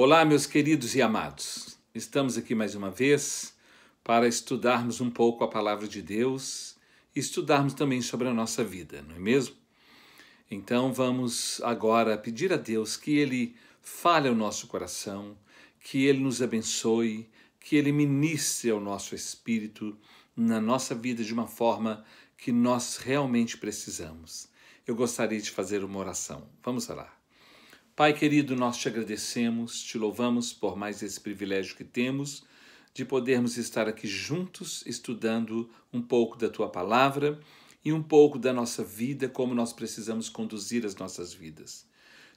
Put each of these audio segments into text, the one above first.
Olá, meus queridos e amados. Estamos aqui mais uma vez para estudarmos um pouco a palavra de Deus e estudarmos também sobre a nossa vida, não é mesmo? Então vamos agora pedir a Deus que Ele fale ao nosso coração, que Ele nos abençoe, que Ele ministre ao nosso espírito na nossa vida de uma forma que nós realmente precisamos. Eu gostaria de fazer uma oração. Vamos orar. Pai querido, nós te agradecemos, te louvamos por mais esse privilégio que temos de podermos estar aqui juntos estudando um pouco da tua palavra e um pouco da nossa vida, como nós precisamos conduzir as nossas vidas.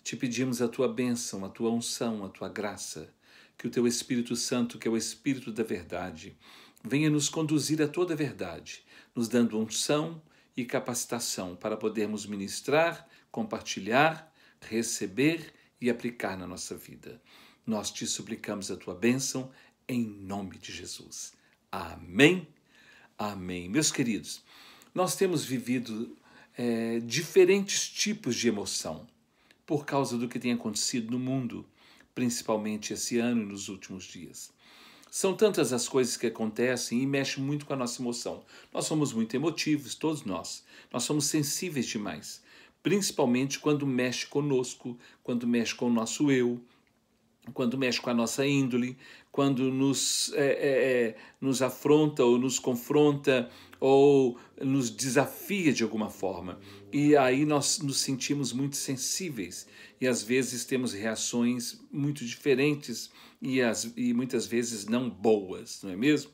Te pedimos a tua bênção, a tua unção, a tua graça, que o teu Espírito Santo, que é o Espírito da verdade, venha nos conduzir a toda a verdade, nos dando unção e capacitação para podermos ministrar, compartilhar, receber e aplicar na nossa vida. Nós te suplicamos a tua bênção em nome de Jesus. Amém? Amém. Meus queridos, nós temos vivido diferentes tipos de emoção por causa do que tem acontecido no mundo, principalmente esse ano e nos últimos dias. São tantas as coisas que acontecem e mexem muito com a nossa emoção. Nós somos muito emotivos, todos nós. Nós somos sensíveis demais, principalmente quando mexe conosco, quando mexe com o nosso eu, quando mexe com a nossa índole, quando nos afronta ou nos confronta ou nos desafia de alguma forma. E aí nós nos sentimos muito sensíveis e às vezes temos reações muito diferentes e muitas vezes não boas, não é mesmo?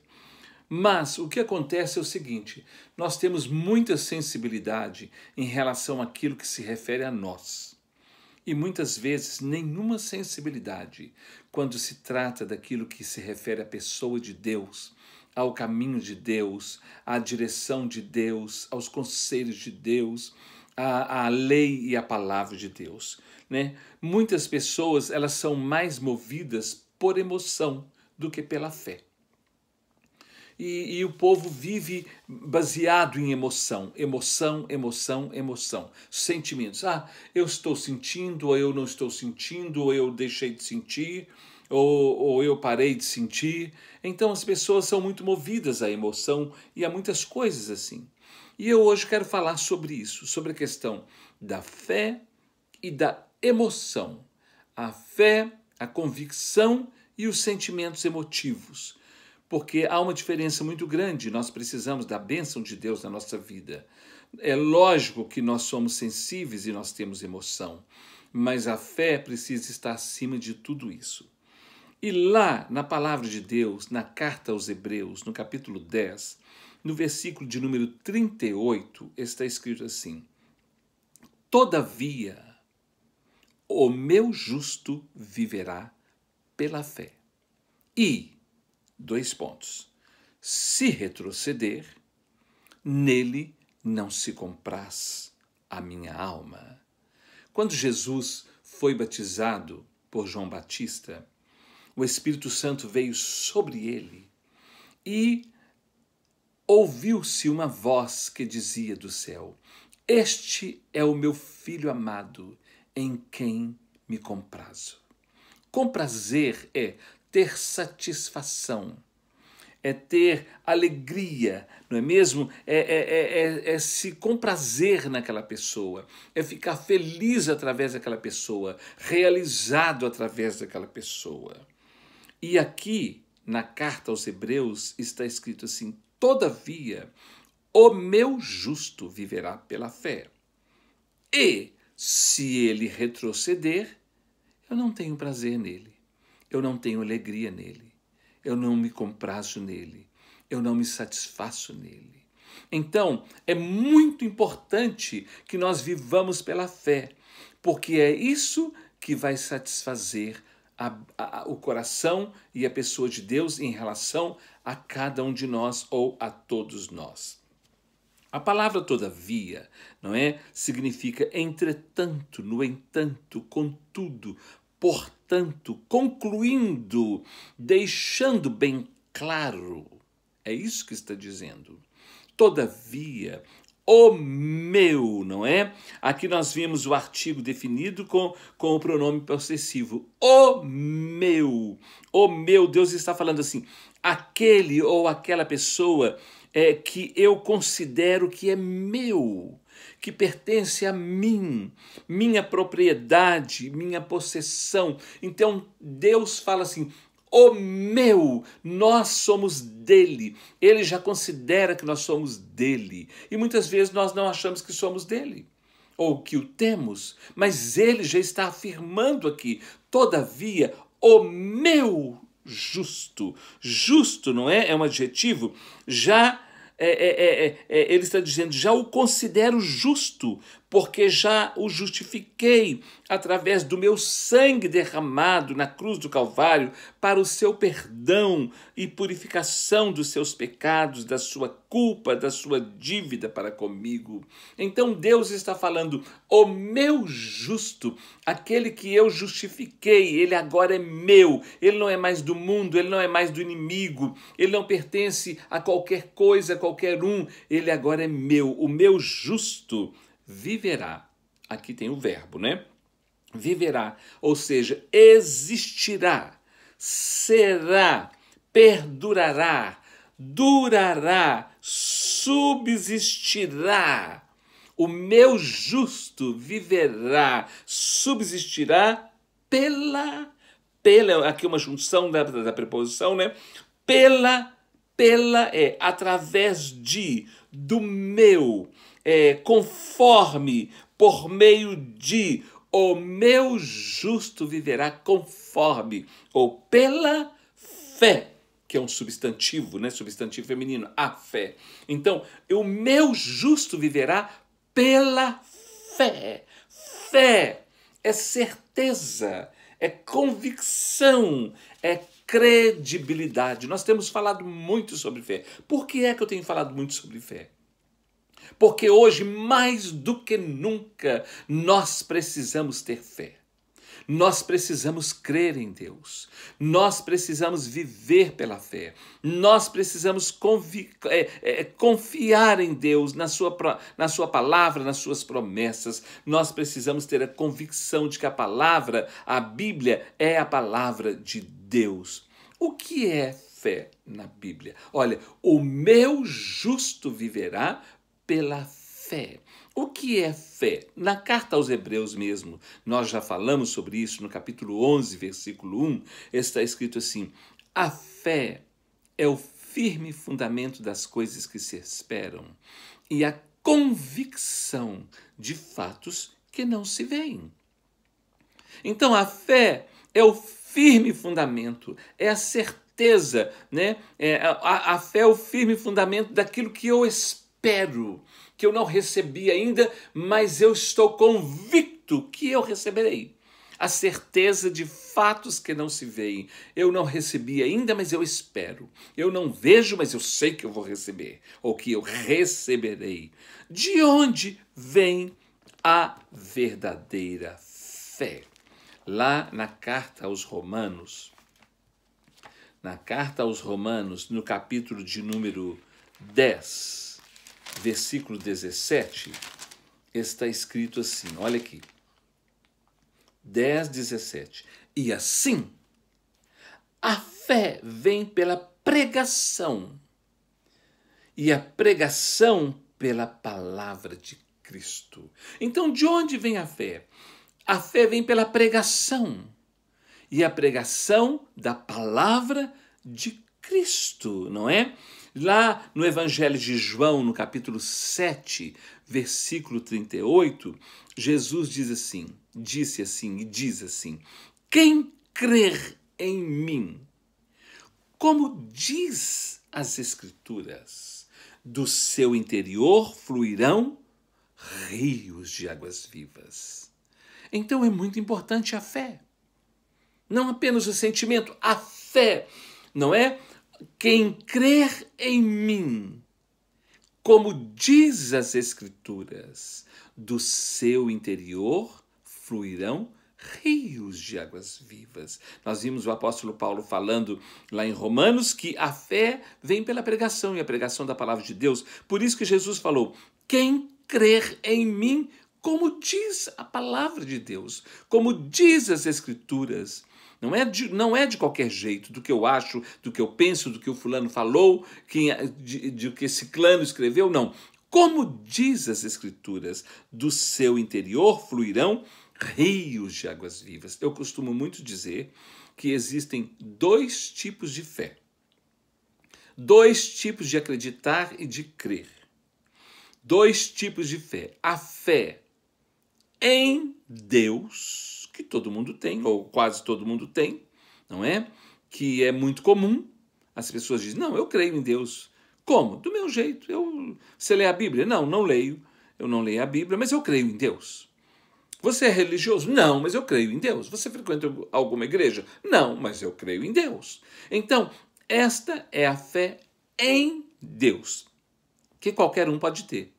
Mas o que acontece é o seguinte, nós temos muita sensibilidade em relação àquilo que se refere a nós. E muitas vezes nenhuma sensibilidade quando se trata daquilo que se refere à pessoa de Deus, ao caminho de Deus, à direção de Deus, aos conselhos de Deus, à lei e à palavra de Deus, né? Muitas pessoas elas são mais movidas por emoção do que pela fé. E o povo vive baseado em emoção, emoção, emoção, emoção, sentimentos. Eu estou sentindo, ou eu não estou sentindo, ou eu deixei de sentir, ou eu parei de sentir. Então as pessoas são muito movidas à emoção e a muitas coisas assim. E eu hoje quero falar sobre isso, sobre a questão da fé e da emoção. A fé, a convicção e os sentimentos emotivos. Porque há uma diferença muito grande, nós precisamos da bênção de Deus na nossa vida. É lógico que nós somos sensíveis e nós temos emoção, mas a fé precisa estar acima de tudo isso. E lá, na palavra de Deus, na carta aos Hebreus, no capítulo 10, no versículo de número 38, está escrito assim: Todavia, o meu justo viverá pela fé. E se retroceder, nele não se compraz a minha alma. Quando Jesus foi batizado por João Batista, o Espírito Santo veio sobre ele e ouviu-se uma voz que dizia do céu: Este é o meu filho amado, em quem me comprazo. Comprazer é ter satisfação, é ter alegria, não é mesmo? É se comprazer naquela pessoa, é ficar feliz através daquela pessoa, realizado através daquela pessoa. E aqui, na carta aos Hebreus, está escrito assim: Todavia, o meu justo viverá pela fé. E, se ele retroceder, eu não tenho prazer nele. Eu não tenho alegria nele, eu não me comprazo nele, eu não me satisfaço nele. Então, é muito importante que nós vivamos pela fé, porque é isso que vai satisfazer o coração e a pessoa de Deus em relação a cada um de nós ou a todos nós. A palavra todavia, não é? Significa entretanto, no entanto, contudo, portanto, concluindo, deixando bem claro. É isso que está dizendo. Todavia, o meu, não é? Aqui nós vimos o artigo definido com o pronome possessivo. O meu, Deus está falando assim, aquele ou aquela pessoa que eu considero que é meu, que pertence a mim, minha propriedade, minha possessão. Então Deus fala assim, o meu, nós somos dele. Ele já considera que nós somos dele. E muitas vezes nós não achamos que somos dele, ou que o temos, mas ele já está afirmando aqui, todavia, o meu justo. Justo, não é? É um adjetivo. Já ele está dizendo, já o considero justo, porque já o justifiquei através do meu sangue derramado na cruz do Calvário para o seu perdão e purificação dos seus pecados, da sua culpa, da sua dívida para comigo. Então Deus está falando, o meu justo, aquele que eu justifiquei, ele agora é meu, ele não é mais do mundo, ele não é mais do inimigo, ele não pertence a qualquer coisa, a qualquer um, ele agora é meu, o meu justo viverá. Aqui tem o verbo, né? Viverá, ou seja, existirá, será, perdurará, durará, subsistirá. O meu justo viverá, subsistirá pela, aqui uma junção da preposição, né? Pela, através de, do meu, conforme, por meio de, o meu justo viverá conforme, ou pela fé, que é um substantivo, né? Substantivo feminino, a fé. Então, o meu justo viverá pela fé. Fé é certeza, é convicção, é credibilidade. Nós temos falado muito sobre fé. Por que é que eu tenho falado muito sobre fé? Porque hoje, mais do que nunca, nós precisamos ter fé. Nós precisamos crer em Deus. Nós precisamos viver pela fé. Nós precisamos confiar em Deus, na sua palavra, nas suas promessas. Nós precisamos ter a convicção de que a palavra, a Bíblia, é a palavra de Deus. O que é fé na Bíblia? Olha, o meu justo viverá pela fé. O que é fé? Na carta aos Hebreus mesmo, nós já falamos sobre isso no capítulo 11, versículo 1, está escrito assim, a fé é o firme fundamento das coisas que se esperam e a convicção de fatos que não se veem. Então a fé é o firme fundamento, é a certeza, né? A fé é o firme fundamento daquilo que eu espero, que eu não recebi ainda, mas eu estou convicto que eu receberei. A certeza de fatos que não se veem. Eu não recebi ainda, mas eu espero. Eu não vejo, mas eu sei que eu vou receber, ou que eu receberei. De onde vem a verdadeira fé? Lá na carta aos Romanos, no capítulo de número 10, versículo 17, está escrito assim, olha aqui, 10, 17. E assim, a fé vem pela pregação, e a pregação pela palavra de Cristo. Então, de onde vem a fé? A fé vem pela pregação, e a pregação da palavra de Cristo, não é? Lá no Evangelho de João, no capítulo 7, versículo 38, Jesus diz assim, quem crer em mim, como diz as Escrituras, do seu interior fluirão rios de águas vivas. Então é muito importante a fé. Não apenas o sentimento, a fé, não é? Quem crer em mim, como diz as Escrituras, do seu interior fluirão rios de águas vivas. Nós vimos o apóstolo Paulo falando lá em Romanos que a fé vem pela pregação e a pregação da palavra de Deus. Por isso que Jesus falou, quem crer em mim, como diz a palavra de Deus, como diz as Escrituras. Não é de qualquer jeito, do que eu acho, do que eu penso, do que o fulano falou, do que esse ciclano escreveu, não. Como diz as Escrituras, do seu interior fluirão rios de águas vivas. Eu costumo muito dizer que existem dois tipos de fé. Dois tipos de acreditar e de crer. Dois tipos de fé. A fé em Deus, que todo mundo tem, ou quase todo mundo tem, não é? Que é muito comum. As pessoas dizem, não, eu creio em Deus. Como? Do meu jeito. Você lê a Bíblia? Não, não leio. Eu não leio a Bíblia, mas eu creio em Deus. Você é religioso? Não, mas eu creio em Deus. Você frequenta alguma igreja? Não, mas eu creio em Deus. Então, esta é a fé em Deus, que qualquer um pode ter.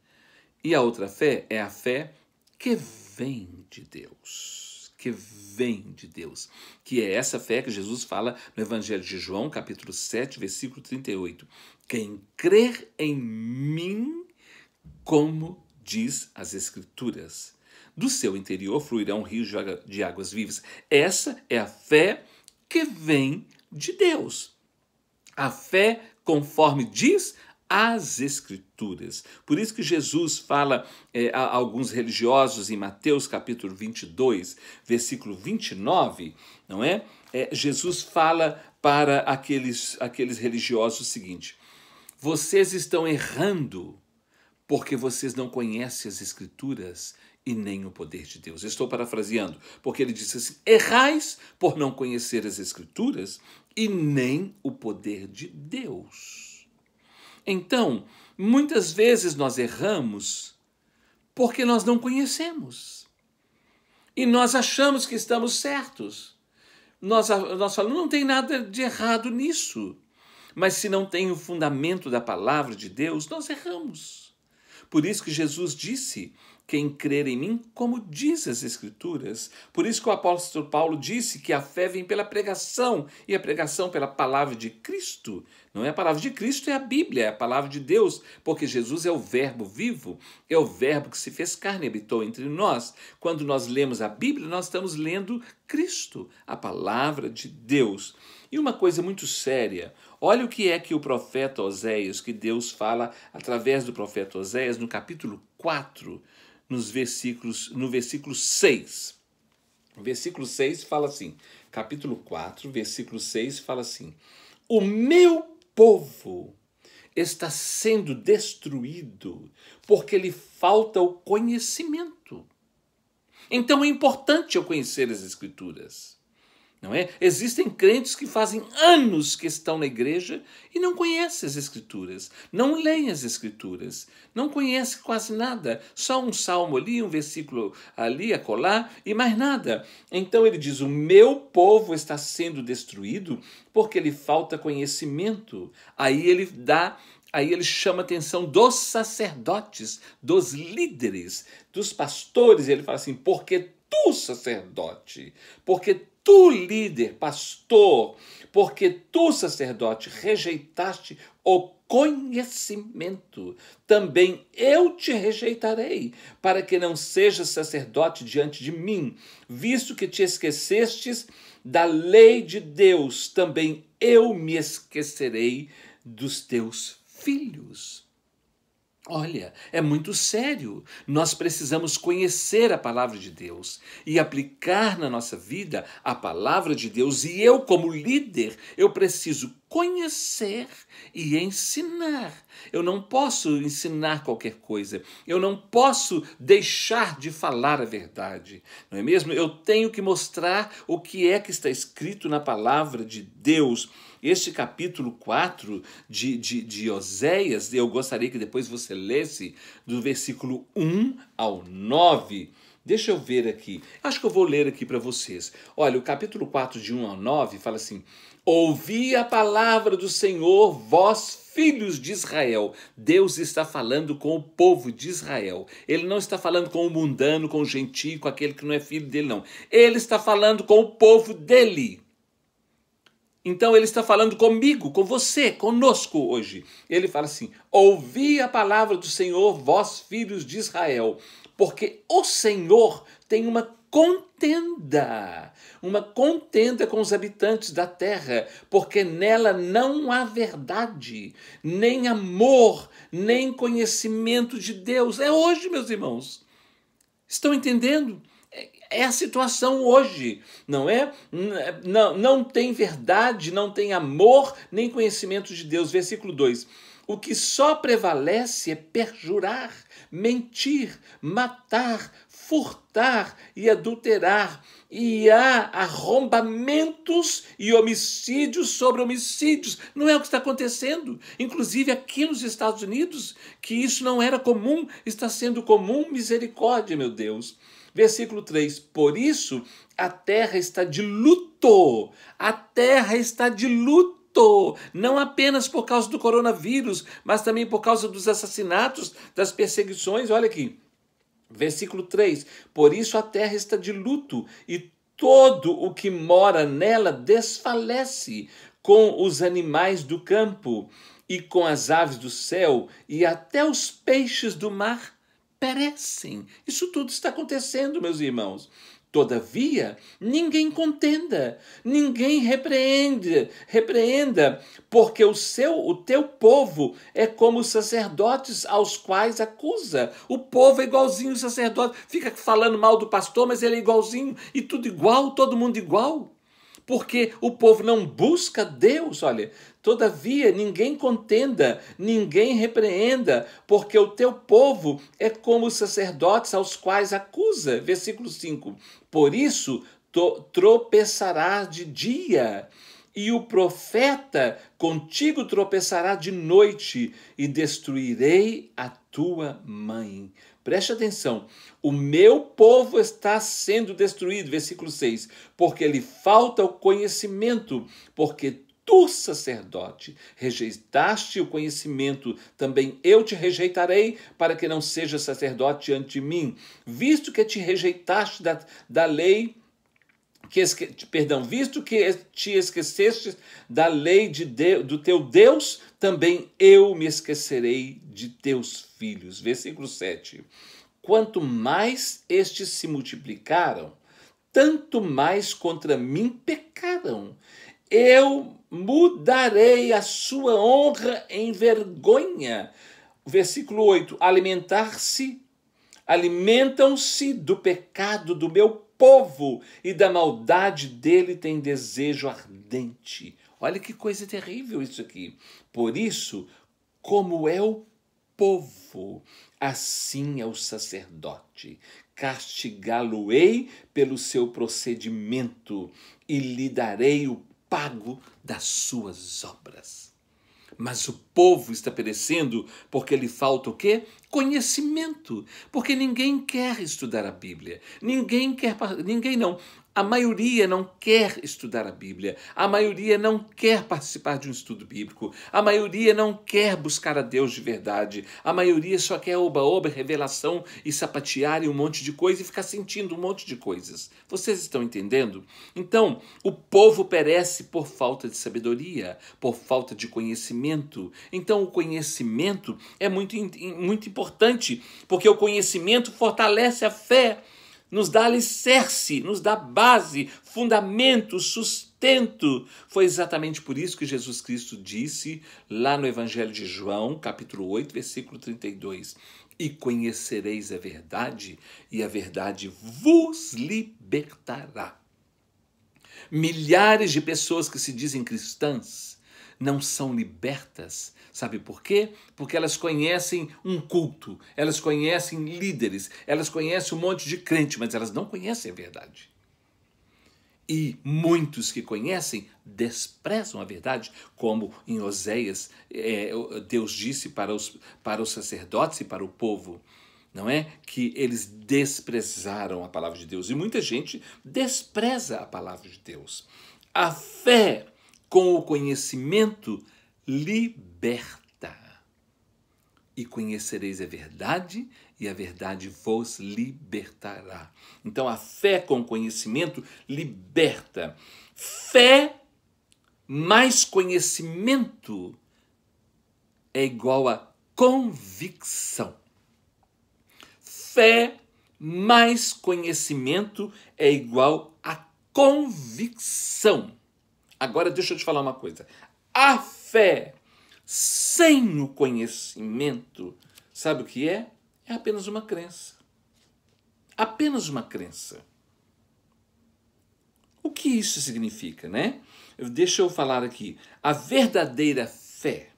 E a outra fé é a fé que vem de Deus. Que vem de Deus. Que é essa fé que Jesus fala no Evangelho de João, capítulo 7, versículo 38. Quem crer em mim, como diz as Escrituras, do seu interior fluirão rios de águas vivas. Essa é a fé que vem de Deus. A fé conforme diz as Escrituras. Por isso que Jesus fala a alguns religiosos em Mateus capítulo 22, versículo 29, não é? Jesus fala para aqueles religiosos o seguinte: vocês estão errando porque vocês não conhecem as Escrituras e nem o poder de Deus. Eu estou parafraseando, porque ele disse assim: errais por não conhecer as Escrituras e nem o poder de Deus. Então, muitas vezes nós erramos porque nós não conhecemos. E nós achamos que estamos certos. Nós falamos, não tem nada de errado nisso. Mas se não tem o fundamento da palavra de Deus, nós erramos. Por isso que Jesus disse, quem crer em mim, como diz as Escrituras. Por isso que o apóstolo Paulo disse que a fé vem pela pregação, e a pregação pela palavra de Cristo. Não é a palavra de Cristo, é a Bíblia, é a palavra de Deus, porque Jesus é o verbo vivo, é o verbo que se fez carne e habitou entre nós. Quando nós lemos a Bíblia, nós estamos lendo Cristo, a palavra de Deus. E uma coisa muito séria, olha o que é que o profeta Oséias, que Deus fala através do profeta Oséias, no capítulo 4, no versículo 6. O versículo 6 fala assim, capítulo 4, versículo 6 fala assim: o meu povo está sendo destruído porque lhe falta o conhecimento. Então é importante eu conhecer as Escrituras. Não é? Existem crentes que fazem anos que estão na igreja e não conhecem as Escrituras, não leem as Escrituras, não conhecem quase nada, só um salmo ali, um versículo ali, acolá e mais nada. Então ele diz, o meu povo está sendo destruído porque lhe falta conhecimento. Aí ele chama a atenção dos sacerdotes, dos líderes, dos pastores. Ele fala assim, porque tu, sacerdote, porque tu, líder, pastor, porque tu, sacerdote, rejeitaste o conhecimento, também eu te rejeitarei, para que não sejas sacerdote diante de mim, visto que te esquecestes da lei de Deus, também eu me esquecerei dos teus filhos. Olha, é muito sério. Nós precisamos conhecer a palavra de Deus e aplicar na nossa vida a palavra de Deus. E eu, como líder, eu preciso conhecer e ensinar. Eu não posso ensinar qualquer coisa. Eu não posso deixar de falar a verdade. Não é mesmo? Eu tenho que mostrar o que é que está escrito na palavra de Deus. Este capítulo 4 de Oséias, eu gostaria que depois você lesse do versículo 1 ao 9. Deixa eu ver aqui. Acho que eu vou ler aqui para vocês. Olha, o capítulo 4 de 1 ao 9 fala assim: ouvi a palavra do Senhor, vós filhos de Israel. Deus está falando com o povo de Israel. Ele não está falando com o mundano, com o gentio, com aquele que não é filho dele, não. Ele está falando com o povo dele. Então ele está falando comigo, com você, conosco hoje. Ele fala assim: ouvi a palavra do Senhor, vós filhos de Israel, porque o Senhor tem uma contenda com os habitantes da terra, porque nela não há verdade, nem amor, nem conhecimento de Deus. É hoje, meus irmãos. Estão entendendo? É a situação hoje, não é? Não tem verdade, não tem amor, nem conhecimento de Deus. Versículo 2. O que só prevalece é perjurar, mentir, matar, furtar e adulterar. E há arrombamentos e homicídios sobre homicídios. Não é o que está acontecendo. Inclusive aqui nos Estados Unidos, que isso não era comum, está sendo comum. Misericórdia, meu Deus. Versículo 3, por isso a terra está de luto, a terra está de luto, não apenas por causa do coronavírus, mas também por causa dos assassinatos, das perseguições. Olha aqui, versículo 3, por isso a terra está de luto e todo o que mora nela desfalece, com os animais do campo e com as aves do céu e até os peixes do mar perecem. Isso tudo está acontecendo, meus irmãos. Todavia, ninguém contenda, ninguém repreenda, porque o teu povo é como os sacerdotes aos quais acusa. O povo é igualzinho os sacerdotes, fica falando mal do pastor, mas ele é igualzinho, e tudo igual, todo mundo igual. Porque o povo não busca Deus, olha. Todavia, ninguém contenda, ninguém repreenda, porque o teu povo é como os sacerdotes aos quais acusa. Versículo 5. Por isso, tropeçarás de dia, e o profeta contigo tropeçará de noite, e destruirei a tua mãe. Preste atenção, o meu povo está sendo destruído, versículo 6, porque lhe falta o conhecimento, porque tu, sacerdote, rejeitaste o conhecimento, também eu te rejeitarei, para que não sejas sacerdote diante de mim, visto que te rejeitaste da lei, visto que te esqueceste da lei do teu Deus, também eu me esquecerei de teus filhos. Versículo 7. Quanto mais estes se multiplicaram, tanto mais contra mim pecaram. Eu mudarei a sua honra em vergonha. Versículo 8. Alimentam-se do pecado do meu povo, e da maldade dele tem desejo ardente. Olha que coisa terrível isso aqui. Por isso, como é o povo, assim é o sacerdote. Castigá-lo-ei pelo seu procedimento, e lhe darei o pago das suas obras. Mas o povo está perecendo porque lhe falta o quê? Conhecimento. Porque ninguém quer estudar a Bíblia. Ninguém não. A maioria não quer estudar a Bíblia. A maioria não quer participar de um estudo bíblico. A maioria não quer buscar a Deus de verdade. A maioria só quer oba-oba, revelação e sapatear e um monte de coisa e ficar sentindo um monte de coisas. Vocês estão entendendo? Então, o povo perece por falta de sabedoria, por falta de conhecimento. Então, o conhecimento é muito importante, porque o conhecimento fortalece a fé, nos dá alicerce, nos dá base, fundamento, sustento. Foi exatamente por isso que Jesus Cristo disse lá no Evangelho de João, capítulo 8, versículo 32, e conhecereis a verdade, e a verdade vos libertará. Milhares de pessoas que se dizem cristãs não são libertas. Sabe por quê? Porque elas conhecem um culto, elas conhecem líderes, elas conhecem um monte de crente, mas elas não conhecem a verdade. E muitos que conhecem desprezam a verdade, como em Oséias, Deus disse para os sacerdotes e para o povo, não é? Que eles desprezaram a palavra de Deus. E muita gente despreza a palavra de Deus. A fé com o conhecimento liberta. E conhecereis a verdade, e a verdade vos libertará. Então, a fé com o conhecimento liberta. Fé mais conhecimento é igual a convicção. Fé mais conhecimento é igual a convicção. Agora deixa eu te falar uma coisa. A fé sem o conhecimento, sabe o que é? É apenas uma crença. Apenas uma crença. O que isso significa, né? Deixa eu falar aqui. A verdadeira fé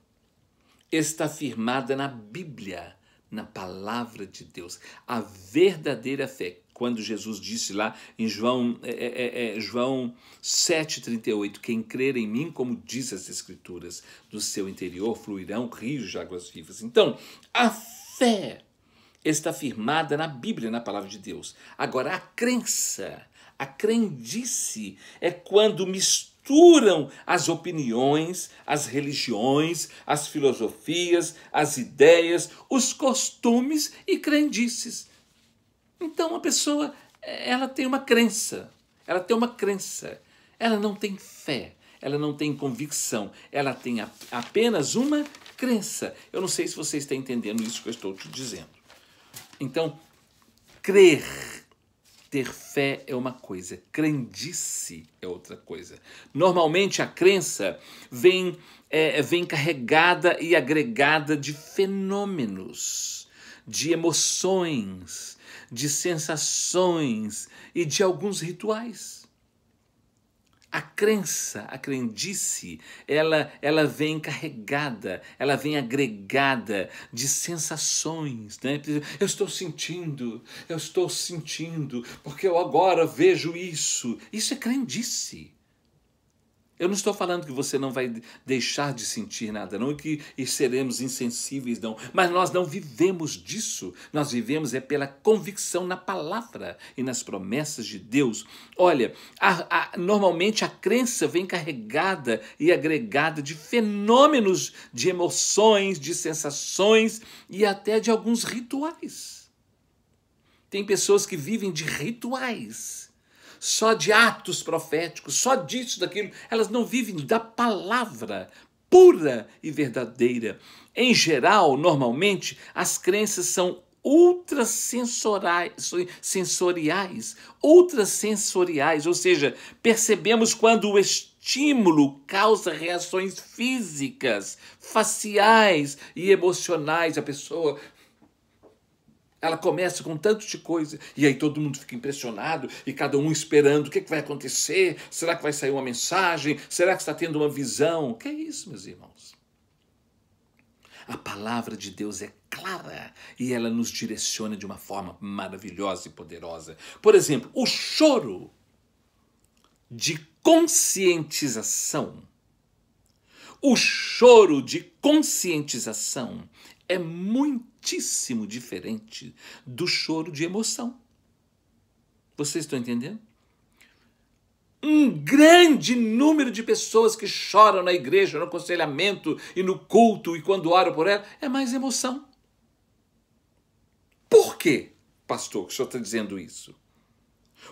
está firmada na Bíblia, na palavra de Deus. A verdadeira fé. Quando Jesus disse lá em João 7,38, quem crer em mim, como diz as Escrituras, do seu interior fluirão rios de águas vivas. Então, a fé está firmada na Bíblia, na palavra de Deus. Agora, a crença, a crendice é quando misturam as opiniões, as religiões, as filosofias, as ideias, os costumes e crendices. Então, a pessoa, ela tem uma crença, ela não tem fé, ela não tem convicção, ela tem apenas uma crença. Eu não sei se você está entendendo isso que eu estou te dizendo. Então, crer, ter fé é uma coisa, crendice é outra coisa. Normalmente a crença vem carregada e agregada de fenômenos, de emoções, de sensações e de alguns rituais. A crença, a crendice, ela vem carregada, ela vem agregada de sensações, né? Eu estou sentindo, porque eu agora vejo isso. Isso é crendice. Eu não estou falando que você não vai deixar de sentir nada, não, e seremos insensíveis, não. Mas nós não vivemos disso. Nós vivemos pela convicção na palavra e nas promessas de Deus. Olha, normalmente a crença vem carregada e agregada de fenômenos, de emoções, de sensações e até de alguns rituais. Tem pessoas que vivem de rituais, só de atos proféticos, só disso, daquilo. Elas não vivem da palavra pura e verdadeira. Em geral, normalmente, as crenças são ultrasensoriais, ou seja, percebemos quando o estímulo causa reações físicas, faciais e emocionais. A pessoa, ela começa com tanto de coisa, e aí todo mundo fica impressionado, e cada um esperando o que vai acontecer, será que vai sair uma mensagem, será que está tendo uma visão? O que é isso, meus irmãos? A palavra de Deus é clara, e ela nos direciona de uma forma maravilhosa e poderosa. Por exemplo, o choro de conscientização. O choro de conscientização é muitíssimo diferente do choro de emoção. Vocês estão entendendo? Um grande número de pessoas que choram na igreja, no aconselhamento e no culto, e quando oram por ela, é mais emoção. Por quê, pastor, que o senhor está dizendo isso?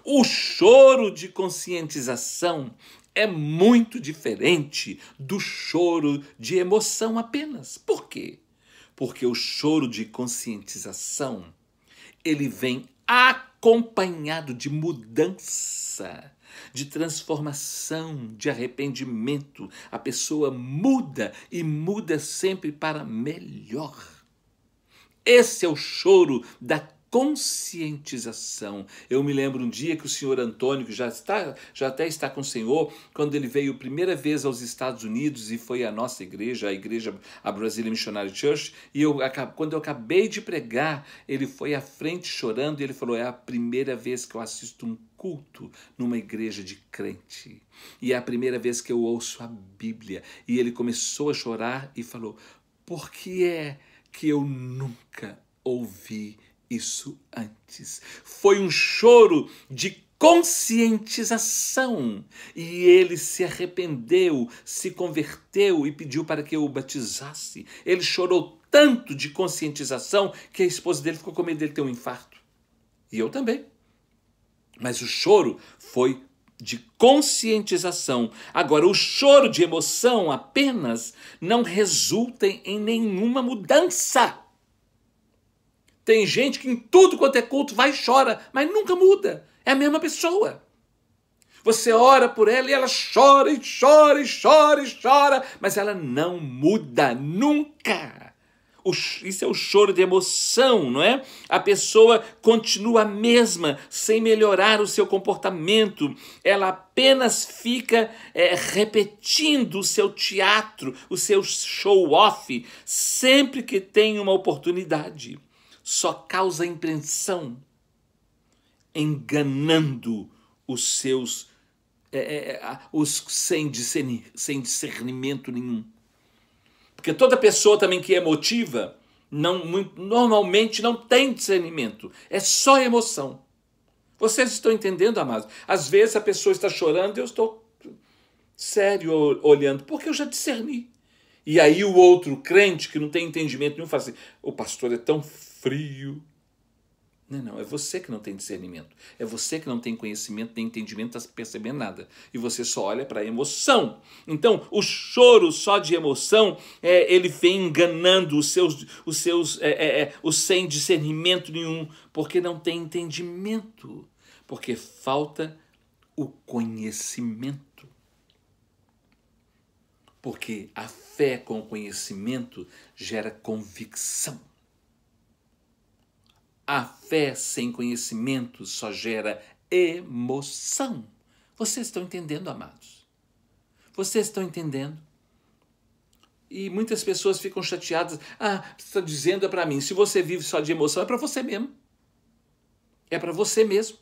O choro de conscientização é muito diferente do choro de emoção apenas. Por quê? Porque o choro de conscientização, ele vem acompanhado de mudança, de transformação, de arrependimento. A pessoa muda e muda sempre para melhor. Esse é o choro da conscientização. Eu me lembro um dia que o senhor Antônio, que já até está com o Senhor, quando ele veio a primeira vez aos Estados Unidos e foi à nossa igreja, a Brazilian Missionary Church, e quando eu acabei de pregar, ele foi à frente chorando e ele falou: é a primeira vez que eu assisto um culto numa igreja de crente. E é a primeira vez que eu ouço a Bíblia. E ele começou a chorar e falou: por que é que eu nunca ouvi isso antes? Foi um choro de conscientização, e ele se arrependeu, se converteu e pediu para que eu o batizasse. Ele chorou tanto de conscientização que a esposa dele ficou com medo dele ter um infarto. E eu também. Mas o choro foi de conscientização. Agora, o choro de emoção apenas não resulta em nenhuma mudança. Tem gente que em tudo quanto é culto vai e chora, mas nunca muda. É a mesma pessoa. Você ora por ela e ela chora e chora e chora e chora, mas ela não muda nunca. Isso é o choro de emoção, não é? A pessoa continua a mesma, sem melhorar o seu comportamento. Ela apenas fica repetindo o seu teatro, o seu show-off, sempre que tem uma oportunidade. Só causa impressão, enganando os seus, sem discernimento nenhum. Porque toda pessoa também que é emotiva, normalmente não tem discernimento. É só emoção. Vocês estão entendendo, amados? Às vezes a pessoa está chorando e eu estou sério olhando, porque eu já discerni. E aí o outro crente que não tem entendimento nenhum fala assim, o pastor é tão frio. Não, é você que não tem discernimento. É você que não tem conhecimento, nem entendimento, está percebendo nada. E você só olha para a emoção. Então, o choro só de emoção, ele vem enganando os sem discernimento nenhum, porque não tem entendimento, porque falta o conhecimento. Porque a fé com o conhecimento gera convicção. A fé sem conhecimento só gera emoção. Vocês estão entendendo, amados? Vocês estão entendendo? E muitas pessoas ficam chateadas. Você está dizendo para mim, se você vive só de emoção, é para você mesmo. É para você mesmo.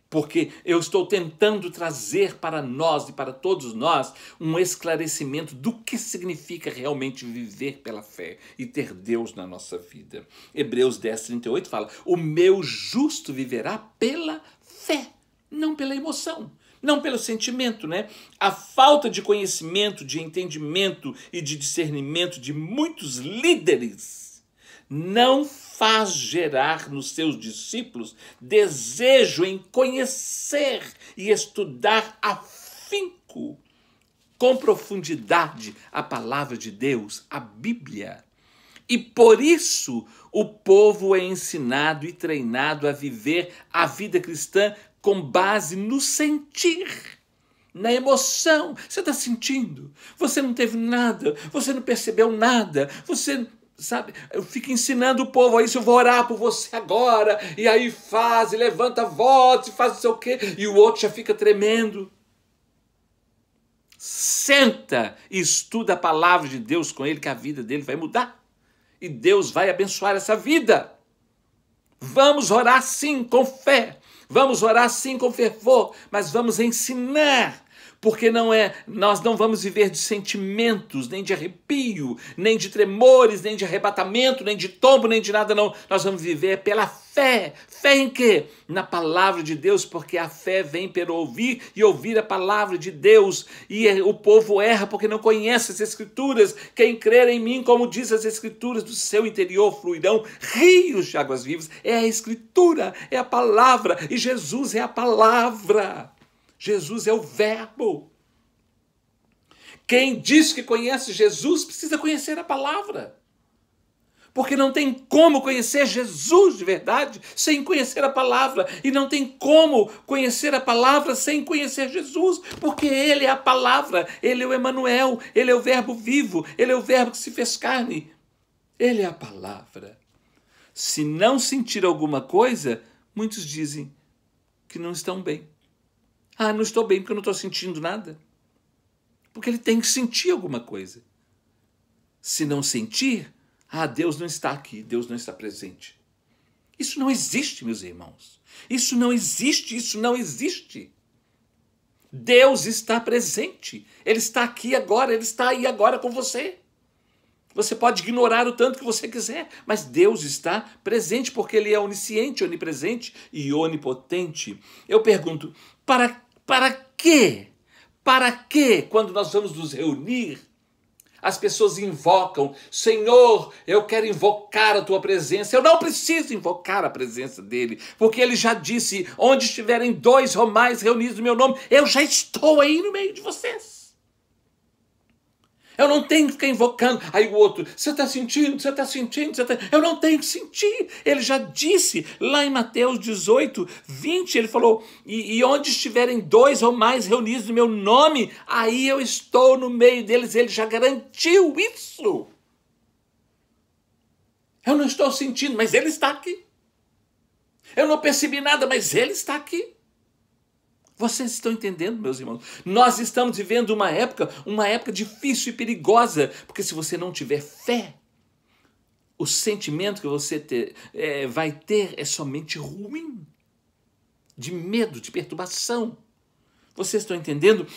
Porque eu estou tentando trazer para nós e para todos nós um esclarecimento do que significa realmente viver pela fé e ter Deus na nossa vida. Hebreus 10:38 fala, o meu justo viverá pela fé, não pela emoção, não pelo sentimento, né? A falta de conhecimento, de entendimento e de discernimento de muitos líderes não faz gerar nos seus discípulos desejo em conhecer e estudar afinco, com profundidade, a palavra de Deus, a Bíblia. E por isso o povo é ensinado e treinado a viver a vida cristã com base no sentir, na emoção. Você está sentindo? Você não teve nada, você não percebeu nada, você... Sabe, eu fico ensinando o povo a isso, eu vou orar por você agora, e aí faz, e levanta a voz, e faz não sei o quê, e o outro já fica tremendo. Senta e estuda a palavra de Deus com ele, que a vida dele vai mudar, e Deus vai abençoar essa vida. Vamos orar sim com fé, vamos orar sim com fervor, mas vamos ensinar. Porque nós não vamos viver de sentimentos, nem de arrepio, nem de tremores, nem de arrebatamento, nem de tombo, nem de nada, não. Nós vamos viver pela fé. Fé em quê? Na palavra de Deus, porque a fé vem pelo ouvir e ouvir a palavra de Deus. E o povo erra porque não conhece as Escrituras. Quem crer em mim, como diz as Escrituras, do seu interior fluirão rios de águas vivas. É a Escritura, é a palavra, e Jesus é a palavra. Jesus é o verbo. Quem diz que conhece Jesus precisa conhecer a palavra. Porque não tem como conhecer Jesus de verdade sem conhecer a palavra. E não tem como conhecer a palavra sem conhecer Jesus. Porque Ele é a palavra, Ele é o Emanuel, Ele é o verbo vivo, Ele é o verbo que se fez carne. Ele é a palavra. Se não sentir alguma coisa, muitos dizem que não estão bem. Não estou bem porque eu não estou sentindo nada. Porque ele tem que sentir alguma coisa. Se não sentir, Deus não está aqui, Deus não está presente. Isso não existe, meus irmãos. Isso não existe, isso não existe. Deus está presente. Ele está aqui agora, Ele está aí agora com você. Você pode ignorar o tanto que você quiser, mas Deus está presente porque Ele é onisciente, onipresente e onipotente. Eu pergunto, para quê? Para quê, quando nós vamos nos reunir, as pessoas invocam, Senhor, eu quero invocar a tua presença. Eu não preciso invocar a presença dele, porque ele já disse, onde estiverem 2 ou mais reunidos no meu nome, eu já estou aí no meio de vocês. Eu não tenho que ficar invocando. Aí o outro, você está sentindo, você está sentindo, Eu não tenho que sentir. Ele já disse lá em Mateus 18, 20, ele falou, e onde estiverem 2 ou mais reunidos no meu nome, aí eu estou no meio deles. Ele já garantiu isso. Eu não estou sentindo, mas ele está aqui. Eu não percebi nada, mas ele está aqui. Vocês estão entendendo, meus irmãos? Nós estamos vivendo uma época difícil e perigosa, porque se você não tiver fé, o sentimento que você vai ter é somente ruim, de medo, de perturbação. Vocês estão entendendo?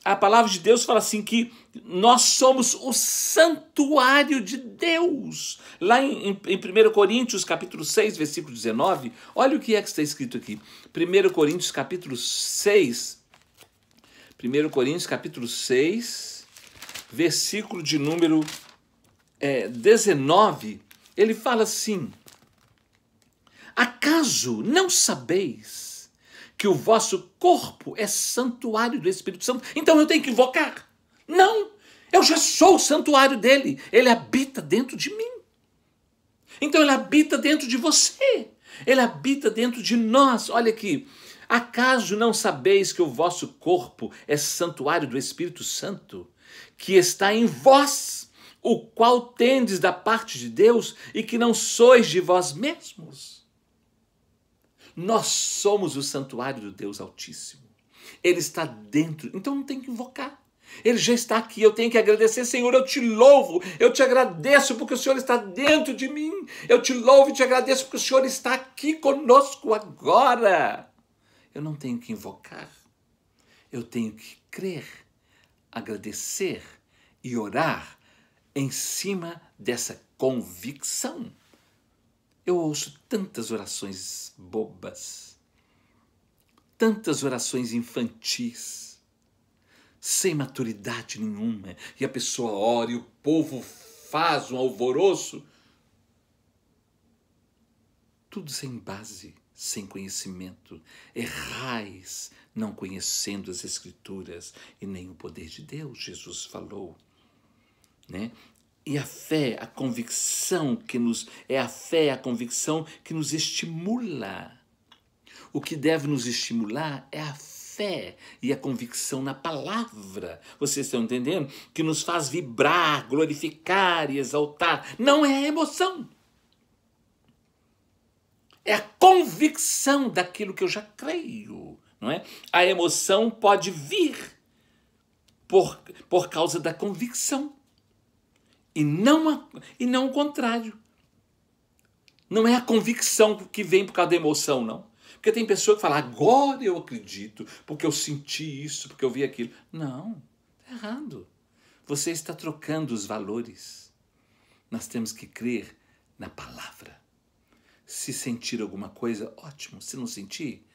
A palavra de Deus fala assim que nós somos o santuário de Deus. Lá em 1 Coríntios, capítulo 6, versículo 19, olha o que está escrito aqui. 1 Coríntios, capítulo 6, 1 Coríntios, capítulo 6, versículo de número 19, ele fala assim, acaso não sabeis que o vosso corpo é santuário do Espírito Santo? Então eu tenho que invocar? Não, eu já sou o santuário dele. Ele habita dentro de mim. Então ele habita dentro de você. Ele habita dentro de nós. Olha aqui. Acaso não sabeis que o vosso corpo é santuário do Espírito Santo, que está em vós, o qual tendes da parte de Deus e que não sois de vós mesmos? Nós somos o santuário do Deus Altíssimo. Ele está dentro, então não tem que invocar. Ele já está aqui, eu tenho que agradecer. Senhor, eu te louvo, eu te agradeço porque o Senhor está dentro de mim. Eu te louvo e te agradeço porque o Senhor está aqui conosco agora. Eu não tenho que invocar, eu tenho que crer, agradecer e orar em cima dessa convicção. Eu ouço tantas orações bobas, tantas orações infantis, sem maturidade nenhuma, e a pessoa ora e o povo faz um alvoroço, tudo sem base, sem conhecimento. Errais, não conhecendo as Escrituras e nem o poder de Deus, Jesus falou, né? E a fé, a convicção que nos estimula. O que deve nos estimular é a fé e a convicção na palavra. Vocês estão entendendo? Que nos faz vibrar, glorificar e exaltar. Não é a emoção. É a convicção daquilo que eu já creio, não é? A emoção pode vir por causa da convicção. E não o contrário. Não é a convicção que vem por causa da emoção, não. Porque tem pessoa que fala, agora eu acredito, porque eu senti isso, porque eu vi aquilo. Não, está errado. Você está trocando os valores. Nós temos que crer na palavra. Se sentir alguma coisa, ótimo. Se não sentir,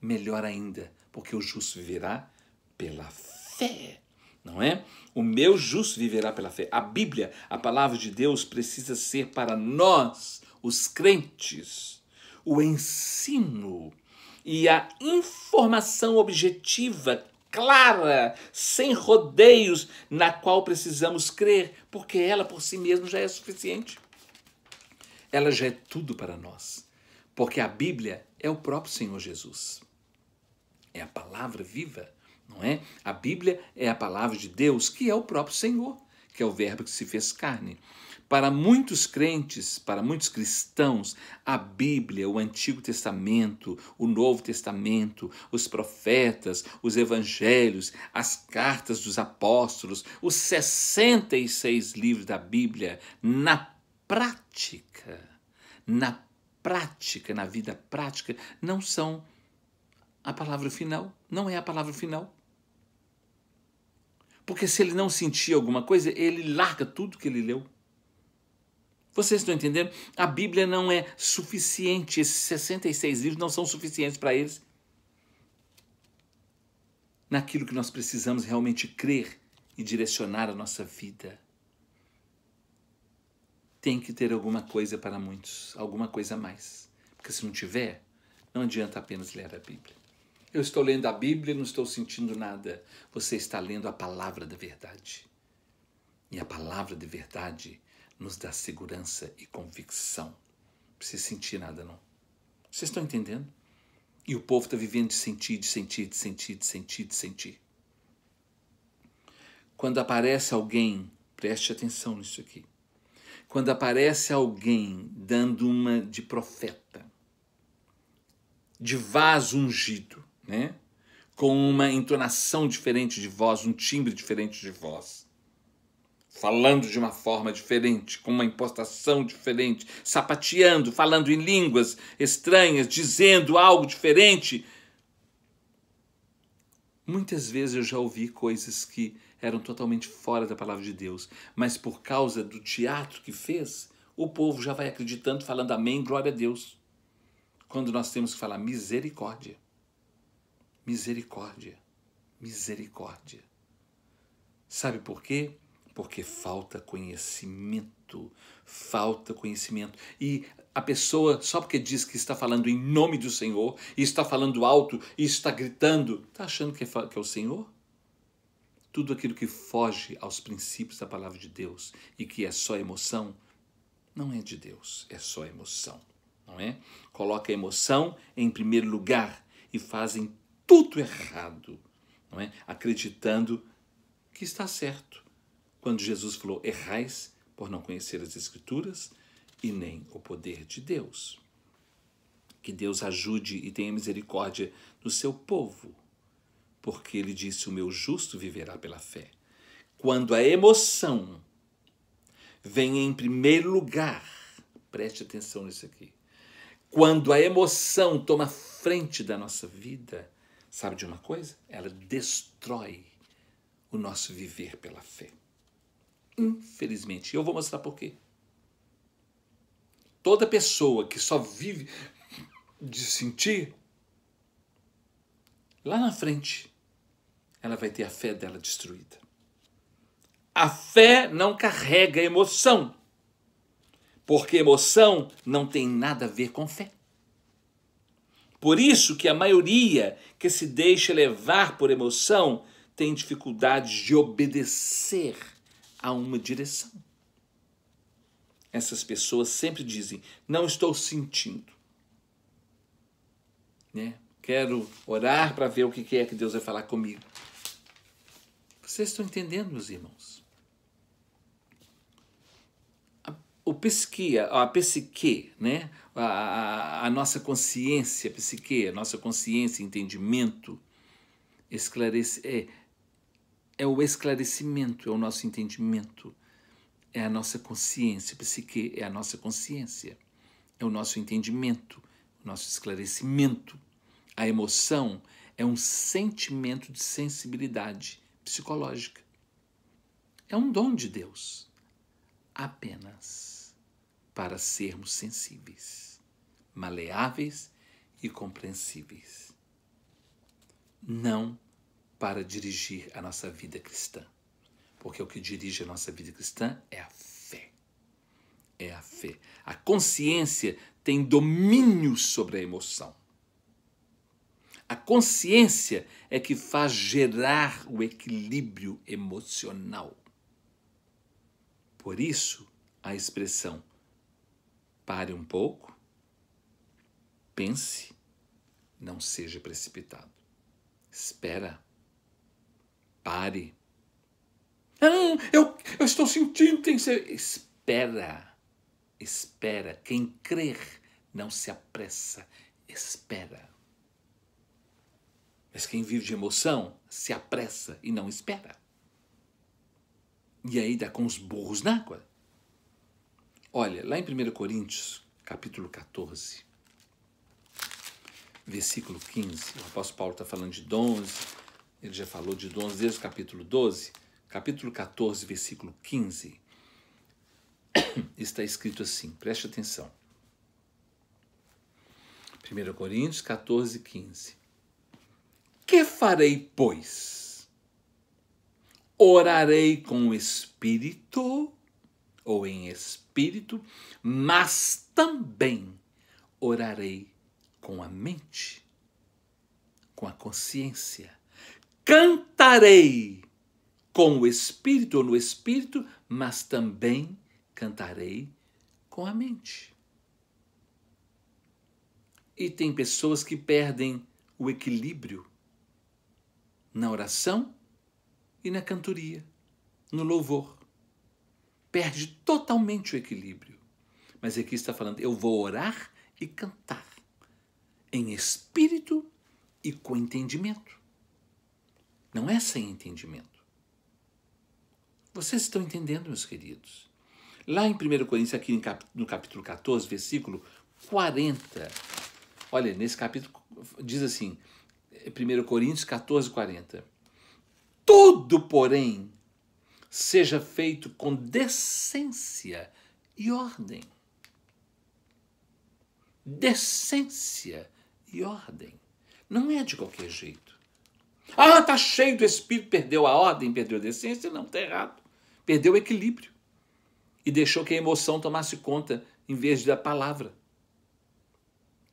melhor ainda, porque o justo viverá pela fé. Não é? O meu justo viverá pela fé. A Bíblia, a palavra de Deus, precisa ser para nós, os crentes, o ensino e a informação objetiva, clara, sem rodeios, na qual precisamos crer, porque ela por si mesma já é suficiente. Ela já é tudo para nós, porque a Bíblia é o próprio Senhor Jesus. É a palavra viva. Não é? A Bíblia é a palavra de Deus, que é o próprio Senhor, que é o verbo que se fez carne. Para muitos crentes, para muitos cristãos, a Bíblia, o Antigo Testamento, o Novo Testamento, os profetas, os evangelhos, as cartas dos apóstolos, os 66 livros da Bíblia, na vida prática, não são a palavra final, não é a palavra final. Porque se ele não sentir alguma coisa, ele larga tudo que ele leu. Vocês estão entendendo? A Bíblia não é suficiente, esses 66 livros não são suficientes para eles. Naquilo que nós precisamos realmente crer e direcionar a nossa vida, tem que ter alguma coisa para muitos, alguma coisa a mais. Porque se não tiver, não adianta apenas ler a Bíblia. Eu estou lendo a Bíblia e não estou sentindo nada. Você está lendo a palavra da verdade. E a palavra de verdade nos dá segurança e convicção. Não precisa sentir nada, não. Vocês estão entendendo? E o povo está vivendo de sentir, de sentir, de sentir, de sentir, de sentir. Quando aparece alguém, preste atenção nisso aqui. Quando aparece alguém dando uma de profeta, de vaso ungido, né? Com uma entonação diferente de voz, um timbre diferente de voz, falando de uma forma diferente, com uma impostação diferente, sapateando, falando em línguas estranhas, dizendo algo diferente. Muitas vezes eu já ouvi coisas que eram totalmente fora da palavra de Deus, mas por causa do teatro que fez, o povo já vai acreditando, falando amém, glória a Deus. Quando nós temos que falar misericórdia, misericórdia, misericórdia. Sabe por quê? Porque falta conhecimento, falta conhecimento. E a pessoa, só porque diz que está falando em nome do Senhor, e está falando alto, e está gritando, está achando que é o Senhor? Tudo aquilo que foge aos princípios da palavra de Deus e que é só emoção, não é de Deus, é só emoção, não é? Coloca a emoção em primeiro lugar e fazem tudo errado, não é? Acreditando que está certo. Quando Jesus falou, errais por não conhecer as Escrituras e nem o poder de Deus. Que Deus ajude e tenha misericórdia do seu povo, porque ele disse, o meu justo viverá pela fé. Quando a emoção vem em primeiro lugar, preste atenção nisso aqui, quando a emoção toma frente da nossa vida, sabe de uma coisa? Ela destrói o nosso viver pela fé. Infelizmente. Eu vou mostrar por quê. Toda pessoa que só vive de sentir, lá na frente, ela vai ter a fé dela destruída. A fé não carrega emoção, porque emoção não tem nada a ver com fé. Por isso que a maioria que se deixa levar por emoção tem dificuldade de obedecer a uma direção. Essas pessoas sempre dizem, não estou sentindo. Né? Quero orar para ver o que é que Deus vai falar comigo. Vocês estão entendendo, meus irmãos? A psique, né? A nossa consciência, a nossa consciência, entendimento, é o esclarecimento, é o nosso entendimento, é a nossa consciência, psique é a nossa consciência, é o nosso entendimento, o nosso esclarecimento. A emoção é um sentimento de sensibilidade psicológica. É um dom de Deus, apenas para sermos sensíveis, maleáveis e compreensíveis. Não para dirigir a nossa vida cristã. Porque o que dirige a nossa vida cristã é a fé. É a fé. A consciência tem domínio sobre a emoção. A consciência é que faz gerar o equilíbrio emocional. Por isso, a expressão pare um pouco, pense, não seja precipitado. Espera. Pare. Eu estou sentindo, tem que ser. Espera. Espera. Quem crer não se apressa. Espera. Mas quem vive de emoção se apressa e não espera. E aí dá com os burros na água. Olha, lá em 1 Coríntios, capítulo 14, versículo 15, o apóstolo Paulo está falando de dons, ele já falou de dons desde o capítulo 12, capítulo 14, versículo 15, está escrito assim, preste atenção. 1 Coríntios 14, 15. Que farei, pois? orarei com o espírito, ou em espírito, mas também orarei com a mente, com a consciência. Cantarei com o espírito ou no espírito, mas também cantarei com a mente. E tem pessoas que perdem o equilíbrio na oração e na cantoria, no louvor. Perde totalmente o equilíbrio. Mas aqui está falando, eu vou orar e cantar em espírito e com entendimento. Não é sem entendimento. Vocês estão entendendo, meus queridos? Lá em 1 Coríntios, aqui no capítulo 14, versículo 40, olha, nesse capítulo diz assim, 1 Coríntios 14, 40. Tudo, porém, seja feito com decência e ordem. Decência e ordem. Não é de qualquer jeito. Ah, tá cheio do Espírito, perdeu a ordem, perdeu a decência. Não, tá errado. Perdeu o equilíbrio. E deixou que a emoção tomasse conta em vez da palavra.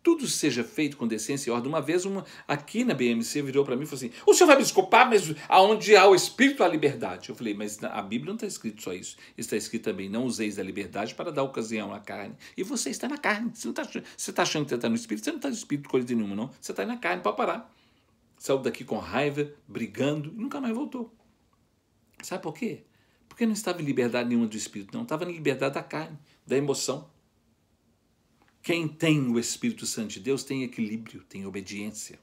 Tudo seja feito com decência e ordem. Uma vez, aqui na BMC virou para mim e falou assim, o senhor vai me desculpar, mas aonde há o Espírito há liberdade. Eu falei, mas a Bíblia não está escrito só isso. Está escrito também, não useis da liberdade para dar ocasião à carne. E você está na carne. Você está achando que você está no Espírito? Você não está no Espírito coisa nenhuma, não. Você está na carne, pode parar. Saiu daqui com raiva, brigando, e nunca mais voltou. Sabe por quê? Porque não estava em liberdade nenhuma do Espírito, não. Estava em liberdade da carne, da emoção. Quem tem o Espírito Santo de Deus tem equilíbrio, tem obediência.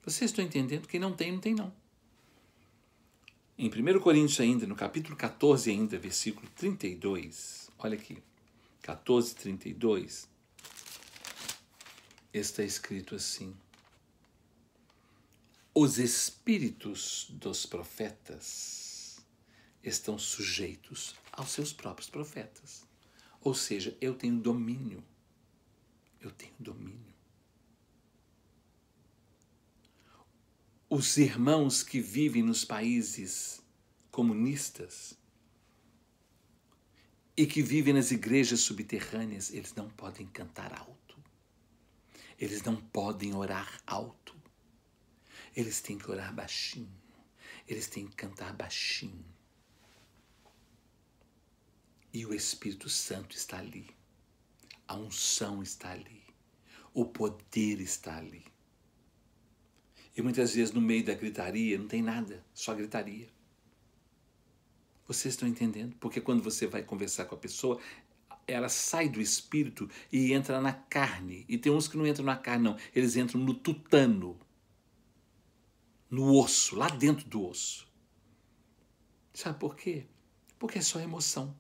Vocês estão entendendo? Quem não tem, não tem não. Em 1 Coríntios ainda, no capítulo 14 ainda, versículo 32, olha aqui, 14, 32, está escrito assim, os espíritos dos profetas estão sujeitos aos seus próprios profetas. Ou seja, eu tenho domínio. Eu tenho domínio. Os irmãos que vivem nos países comunistas e que vivem nas igrejas subterrâneas, eles não podem cantar alto. Eles não podem orar alto. Eles têm que orar baixinho. Eles têm que cantar baixinho. E o Espírito Santo está ali. A unção está ali. O poder está ali. E muitas vezes no meio da gritaria não tem nada, só gritaria. Vocês estão entendendo? Porque quando você vai conversar com a pessoa, ela sai do espírito e entra na carne. E tem uns que não entram na carne, não. Eles entram no tutano, no osso, lá dentro do osso. Sabe por quê? Porque é só emoção.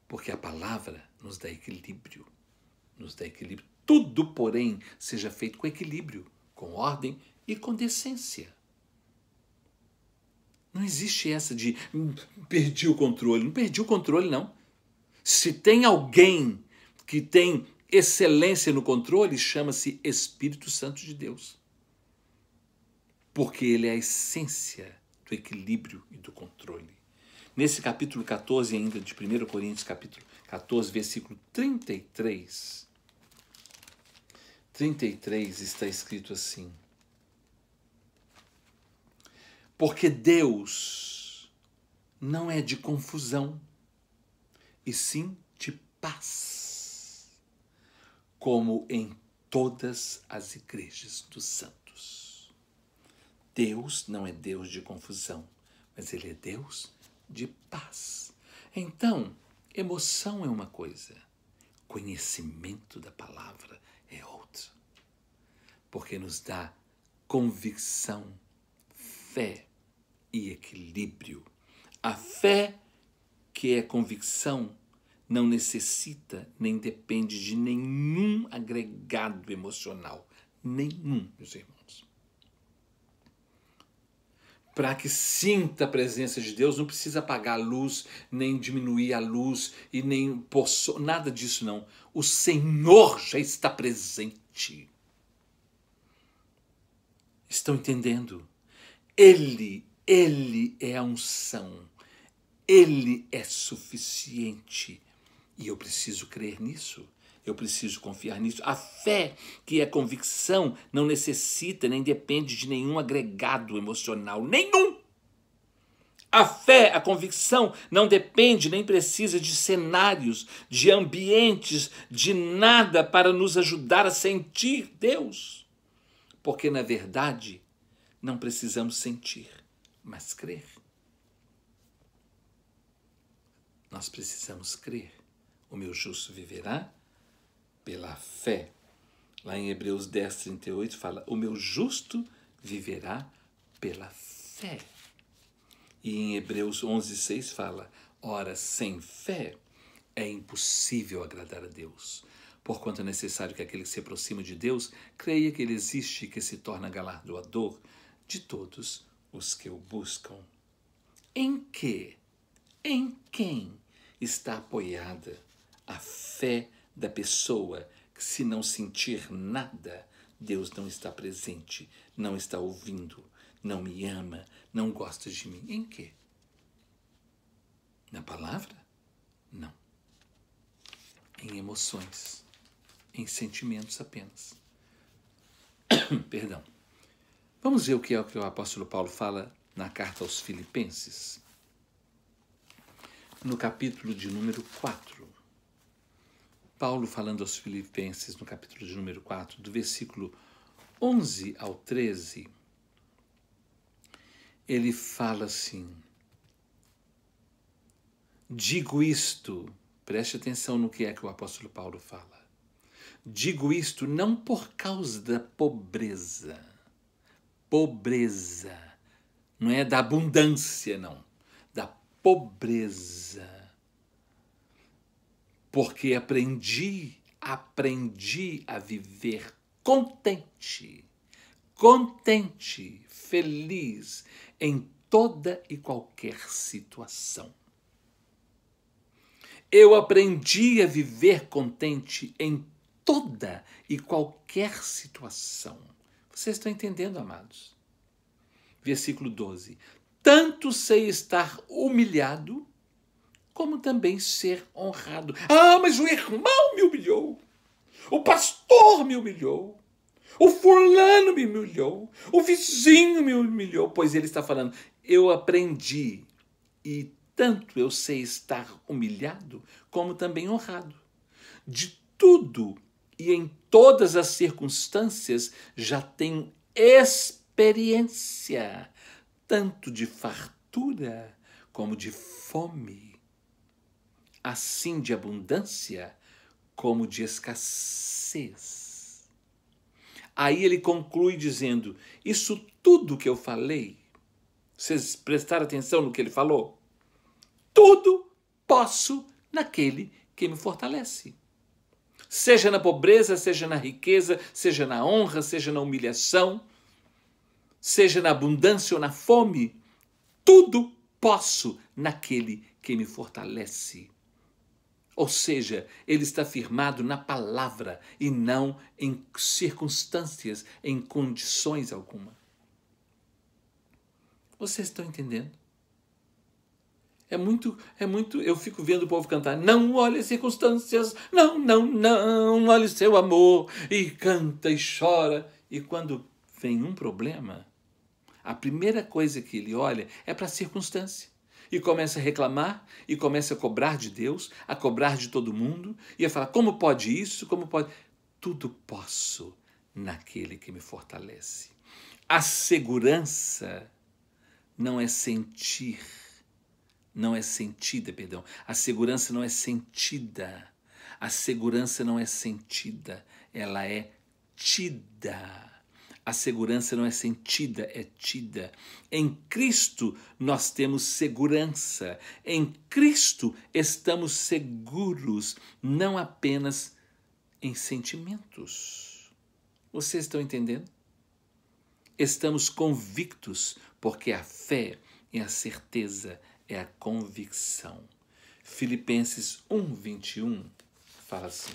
Porque a palavra nos dá equilíbrio. Nos dá equilíbrio. Tudo, porém, seja feito com equilíbrio, com ordem e com decência. Não existe essa de perdi o controle. Não perdi o controle, não. Se tem alguém que tem excelência no controle, chama-se Espírito Santo de Deus. Porque ele é a essência do equilíbrio e do controle. Nesse capítulo 14 ainda de 1 Coríntios, capítulo 14, versículo 33, 33 está escrito assim, porque Deus não é de confusão, e sim de paz, como em todas as igrejas dos santos. Deus não é Deus de confusão, mas Ele é Deus de paz. Então, emoção é uma coisa, conhecimento da palavra é outra, porque nos dá convicção, fé e equilíbrio. A fé, que é convicção, não necessita nem depende de nenhum agregado emocional, nenhum, meus irmãos. Para que sinta a presença de Deus, não precisa apagar a luz, nem diminuir a luz, e nem nada disso não. O Senhor já está presente. Estão entendendo? Ele Ele é a unção. Ele é suficiente. E eu preciso crer nisso. Eu preciso confiar nisso. A fé, que é convicção, não necessita nem depende de nenhum agregado emocional. Nenhum! A fé, a convicção, não depende nem precisa de cenários, de ambientes, de nada para nos ajudar a sentir Deus. Porque, na verdade, não precisamos sentir, mas crer. Nós precisamos crer. O meu justo viverá pela fé. Lá em Hebreus 10, 38 fala, o meu justo viverá pela fé. E em Hebreus 11, 6 fala, ora, sem fé é impossível agradar a Deus. Porquanto é necessário que aquele que se aproxima de Deus creia que Ele existe e que se torna galardoador de todos os que o buscam. Em quem está apoiada a fé da pessoa que, se não sentir nada, Deus não está presente, não está ouvindo, não me ama, não gosta de mim? Em quê? Na palavra? Não. Em emoções, em sentimentos apenas. Perdão. Vamos ver o que o apóstolo Paulo fala na carta aos Filipenses. No capítulo de número 4. Paulo falando aos Filipenses, no capítulo de número 4, do versículo 11 ao 13, ele fala assim, digo isto, preste atenção no que é que o apóstolo Paulo fala, digo isto não por causa da pobreza, não é da abundância, não, da pobreza, porque aprendi a viver contente, feliz em toda e qualquer situação. Eu aprendi a viver contente em toda e qualquer situação. Vocês estão entendendo, amados? Versículo 12. Tanto sei estar humilhado, como também ser honrado. Ah, mas o irmão me humilhou. O pastor me humilhou. O fulano me humilhou. O vizinho me humilhou. Pois ele está falando, eu aprendi e tanto eu sei estar humilhado, como também honrado. De tudo e em todas as circunstâncias já tenho experiência, tanto de fartura como de fome, assim de abundância como de escassez. Aí ele conclui dizendo, isso tudo que eu falei, vocês prestaram atenção no que ele falou? Tudo posso naquele que me fortalece. Seja na pobreza, seja na riqueza, seja na honra, seja na humilhação, seja na abundância ou na fome, tudo posso naquele que me fortalece. Ou seja, ele está firmado na palavra e não em circunstâncias, em condições alguma. Vocês estão entendendo? É muito, eu fico vendo o povo cantar, não olhe as circunstâncias, não olhe seu amor, e canta e chora. E quando vem um problema, a primeira coisa que ele olha é para a circunstância. E começa a reclamar, e começa a cobrar de Deus, a cobrar de todo mundo, e a falar, como pode isso, como pode... Tudo posso naquele que me fortalece. A segurança não é sentir, não é sentida, perdão. A segurança não é sentida. A segurança não é sentida, ela é tida. A segurança não é sentida, é tida. Em Cristo nós temos segurança. Em Cristo estamos seguros, não apenas em sentimentos. Vocês estão entendendo? Estamos convictos, porque a fé é a certeza, é a convicção. Filipenses 1, 21 fala assim.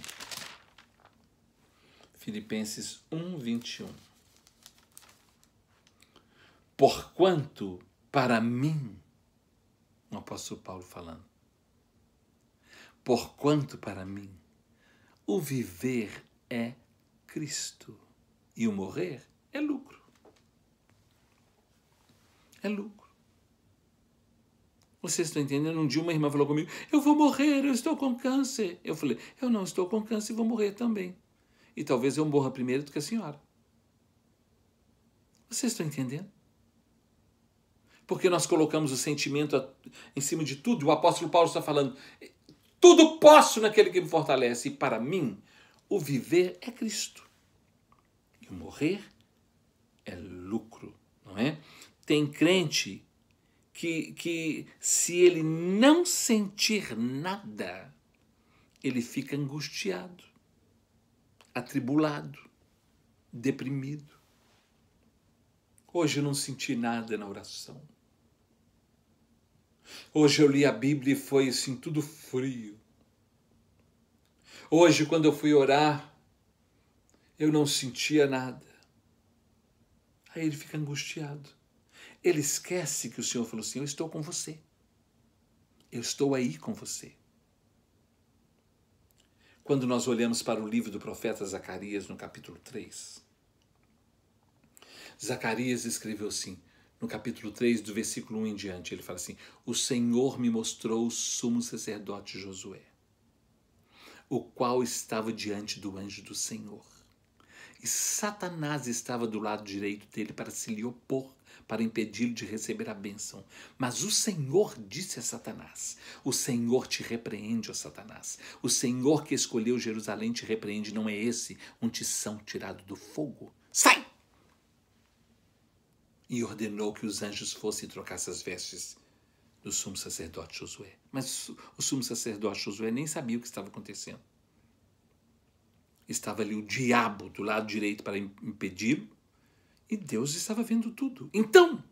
Filipenses 1, 21. Porquanto para mim, o apóstolo Paulo falando, porquanto para mim o viver é Cristo e o morrer é lucro. É lucro. Vocês estão entendendo? Um dia uma irmã falou comigo, eu vou morrer, eu estou com câncer. Eu falei, eu não estou com câncer e vou morrer também. E talvez eu morra primeiro do que a senhora. Vocês estão entendendo? Porque nós colocamos o sentimento em cima de tudo. O apóstolo Paulo está falando, tudo posso naquele que me fortalece. E para mim, o viver é Cristo. E o morrer é lucro, não é? Tem crente que se ele não sentir nada, ele fica angustiado, atribulado, deprimido. Hoje eu não senti nada na oração. Hoje eu li a Bíblia e foi assim, tudo frio. Hoje, quando eu fui orar, eu não sentia nada. Aí ele fica angustiado. Ele esquece que o Senhor falou assim, eu estou com você. Eu estou aí com você. Quando nós olhamos para o livro do profeta Zacarias, no capítulo 3, Zacarias escreveu assim, no capítulo 3, do versículo 1 em diante, ele fala assim, o Senhor me mostrou o sumo sacerdote Josué, o qual estava diante do anjo do Senhor. E Satanás estava do lado direito dele para se lhe opor, para impedi-lo de receber a bênção. Mas o Senhor disse a Satanás, o Senhor te repreende, ó Satanás. O Senhor que escolheu Jerusalém te repreende, não é esse um tição tirado do fogo? Sai! E ordenou que os anjos fossem trocar as vestes do sumo sacerdote Josué. Mas o sumo sacerdote Josué nem sabia o que estava acontecendo. Estava ali o diabo do lado direito para impedi-lo, e Deus estava vendo tudo. Então,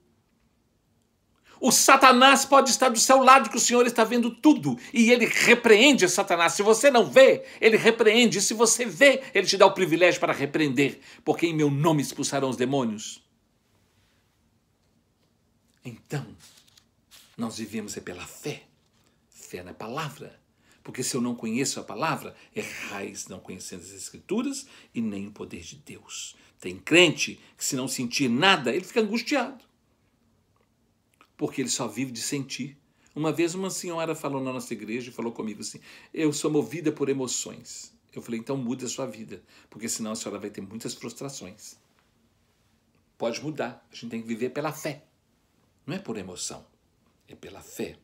o Satanás pode estar do seu lado, que o Senhor está vendo tudo, e ele repreende a Satanás. Se você não vê, ele repreende. E se você vê, ele te dá o privilégio para repreender, porque em meu nome expulsarão os demônios. Então, nós vivemos pela fé. Fé na palavra. Porque se eu não conheço a palavra, errais não conhecendo as Escrituras e nem o poder de Deus. Tem crente que se não sentir nada, ele fica angustiado. Porque ele só vive de sentir. Uma vez uma senhora falou na nossa igreja e falou comigo assim, eu sou movida por emoções. Eu falei, então muda a sua vida, porque senão a senhora vai ter muitas frustrações. Pode mudar, a gente tem que viver pela fé. Não é por emoção, é pela fé.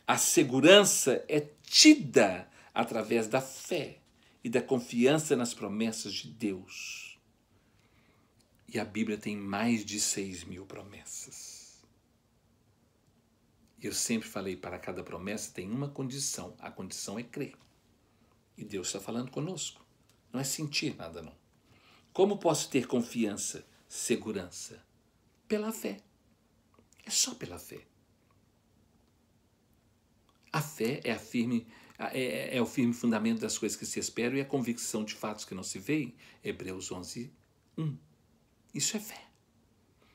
A segurança é tida através da fé e da confiança nas promessas de Deus. E a Bíblia tem mais de 6.000 promessas. E eu sempre falei, para cada promessa tem uma condição. A condição é crer. E Deus está falando conosco. Não é sentir nada, não. Como posso ter confiança, segurança? Pela fé. É só pela fé. A fé é o firme fundamento das coisas que se esperam e a convicção de fatos que não se veem. Hebreus 11, 1. Isso é fé.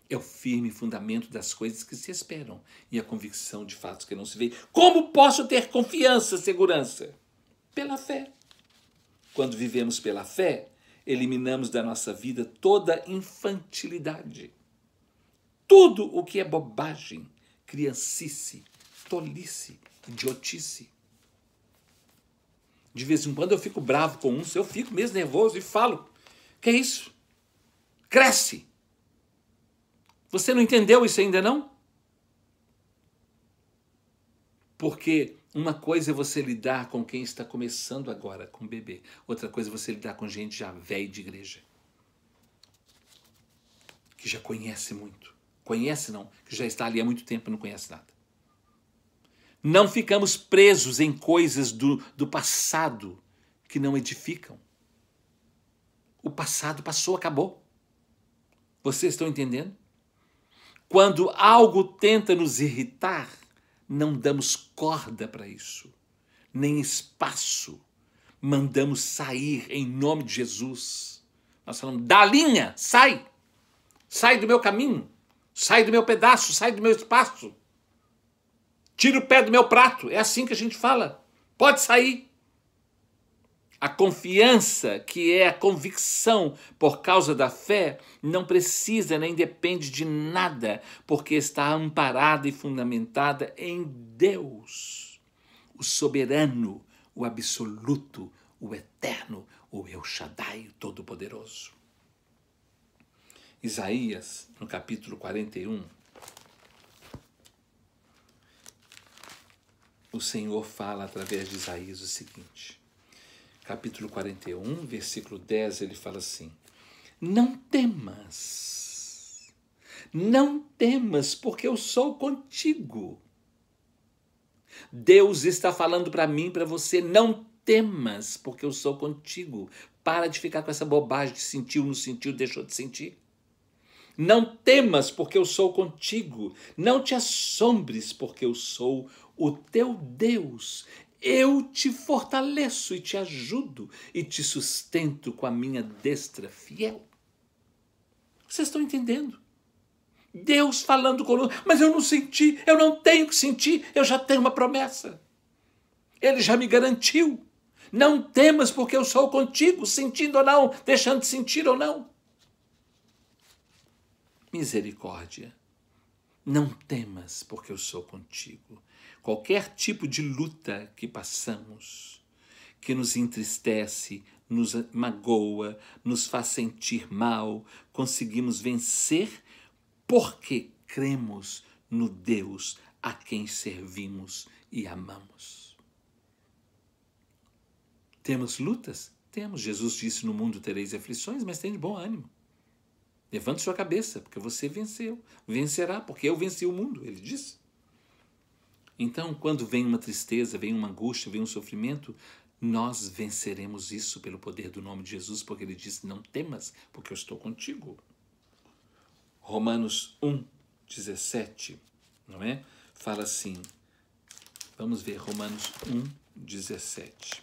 É o firme fundamento das coisas que se esperam e a convicção de fatos que não se veem. Como posso ter confiança, segurança? Pela fé. Quando vivemos pela fé, eliminamos da nossa vida toda infantilidade. Tudo o que é bobagem, criancice, tolice, idiotice. De vez em quando eu fico bravo com uns, eu fico mesmo nervoso e falo, que é isso? Cresce. Você não entendeu isso ainda não? Porque uma coisa é você lidar com quem está começando agora, com o bebê. Outra coisa é você lidar com gente já velha de igreja. Que já conhece muito. Conhece não, que já está ali há muito tempo e não conhece nada. Não ficamos presos em coisas do passado que não edificam. O passado passou, acabou. Vocês estão entendendo? Quando algo tenta nos irritar, não damos corda para isso, nem espaço. Mandamos sair em nome de Jesus. Nós falamos, dá linha, sai! Sai do meu caminho. Sai do meu pedaço, sai do meu espaço. Tira o pé do meu prato. É assim que a gente fala. Pode sair. A confiança, que é a convicção por causa da fé, não precisa nem depende de nada, porque está amparada e fundamentada em Deus, o soberano, o absoluto, o eterno, o El Shaddai, o Todo-Poderoso. Isaías, no capítulo 41, o Senhor fala através de Isaías o seguinte. Capítulo 41, versículo 10, ele fala assim: não temas, porque eu sou contigo. Deus está falando para mim, para você, não temas, porque eu sou contigo. Para de ficar com essa bobagem de sentiu, não sentiu, deixou de sentir. Não temas, porque eu sou contigo. Não te assombres, porque eu sou o teu Deus. Eu te fortaleço e te ajudo e te sustento com a minha destra fiel. Vocês estão entendendo? Deus falando conosco, mas eu não senti, eu não tenho que sentir, eu já tenho uma promessa. Ele já me garantiu. Não temas, porque eu sou contigo, sentindo ou não, deixando de sentir ou não. Misericórdia. Não temas, porque eu sou contigo. Qualquer tipo de luta que passamos, que nos entristece, nos magoa, nos faz sentir mal, conseguimos vencer porque cremos no Deus a quem servimos e amamos. Temos lutas? Temos. Jesus disse, no mundo tereis aflições, mas tem de bom ânimo. Levante sua cabeça, porque você venceu. Vencerá, porque eu venci o mundo, ele disse. Então, quando vem uma tristeza, vem uma angústia, vem um sofrimento, nós venceremos isso pelo poder do nome de Jesus, porque ele disse, não temas, porque eu estou contigo. Romanos 1:17, não é? Fala assim, vamos ver Romanos 1:17.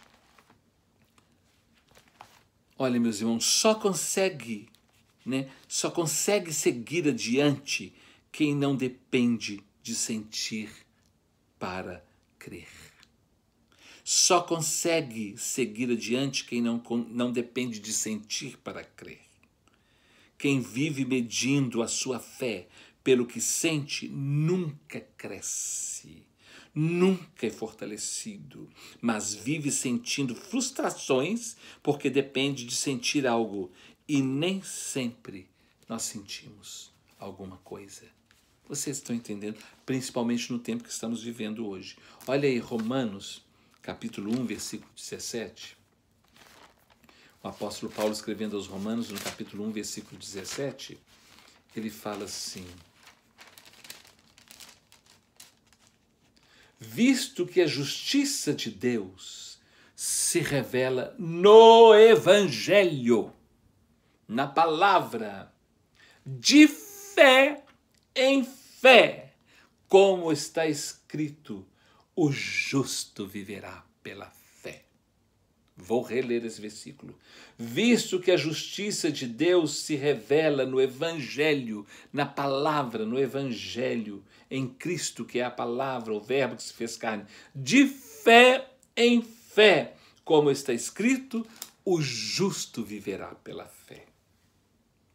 Olha, meus irmãos, só consegue seguir adiante quem não depende de sentir para crer. Só consegue seguir adiante quem não depende de sentir para crer. Quem vive medindo a sua fé pelo que sente nunca cresce, nunca é fortalecido, mas vive sentindo frustrações porque depende de sentir algo e nem sempre nós sentimos alguma coisa. Vocês estão entendendo? Principalmente no tempo que estamos vivendo hoje. Olha aí, Romanos, capítulo 1, versículo 17. O apóstolo Paulo, escrevendo aos Romanos, no capítulo 1, versículo 17, ele fala assim: visto que a justiça de Deus se revela no Evangelho, na palavra, de fé em fé, como está escrito, o justo viverá pela fé. Vou reler esse versículo. Visto que a justiça de Deus se revela no Evangelho, na palavra, no Evangelho, em Cristo, que é a palavra, o verbo que se fez carne, de fé em fé, como está escrito, o justo viverá pela fé.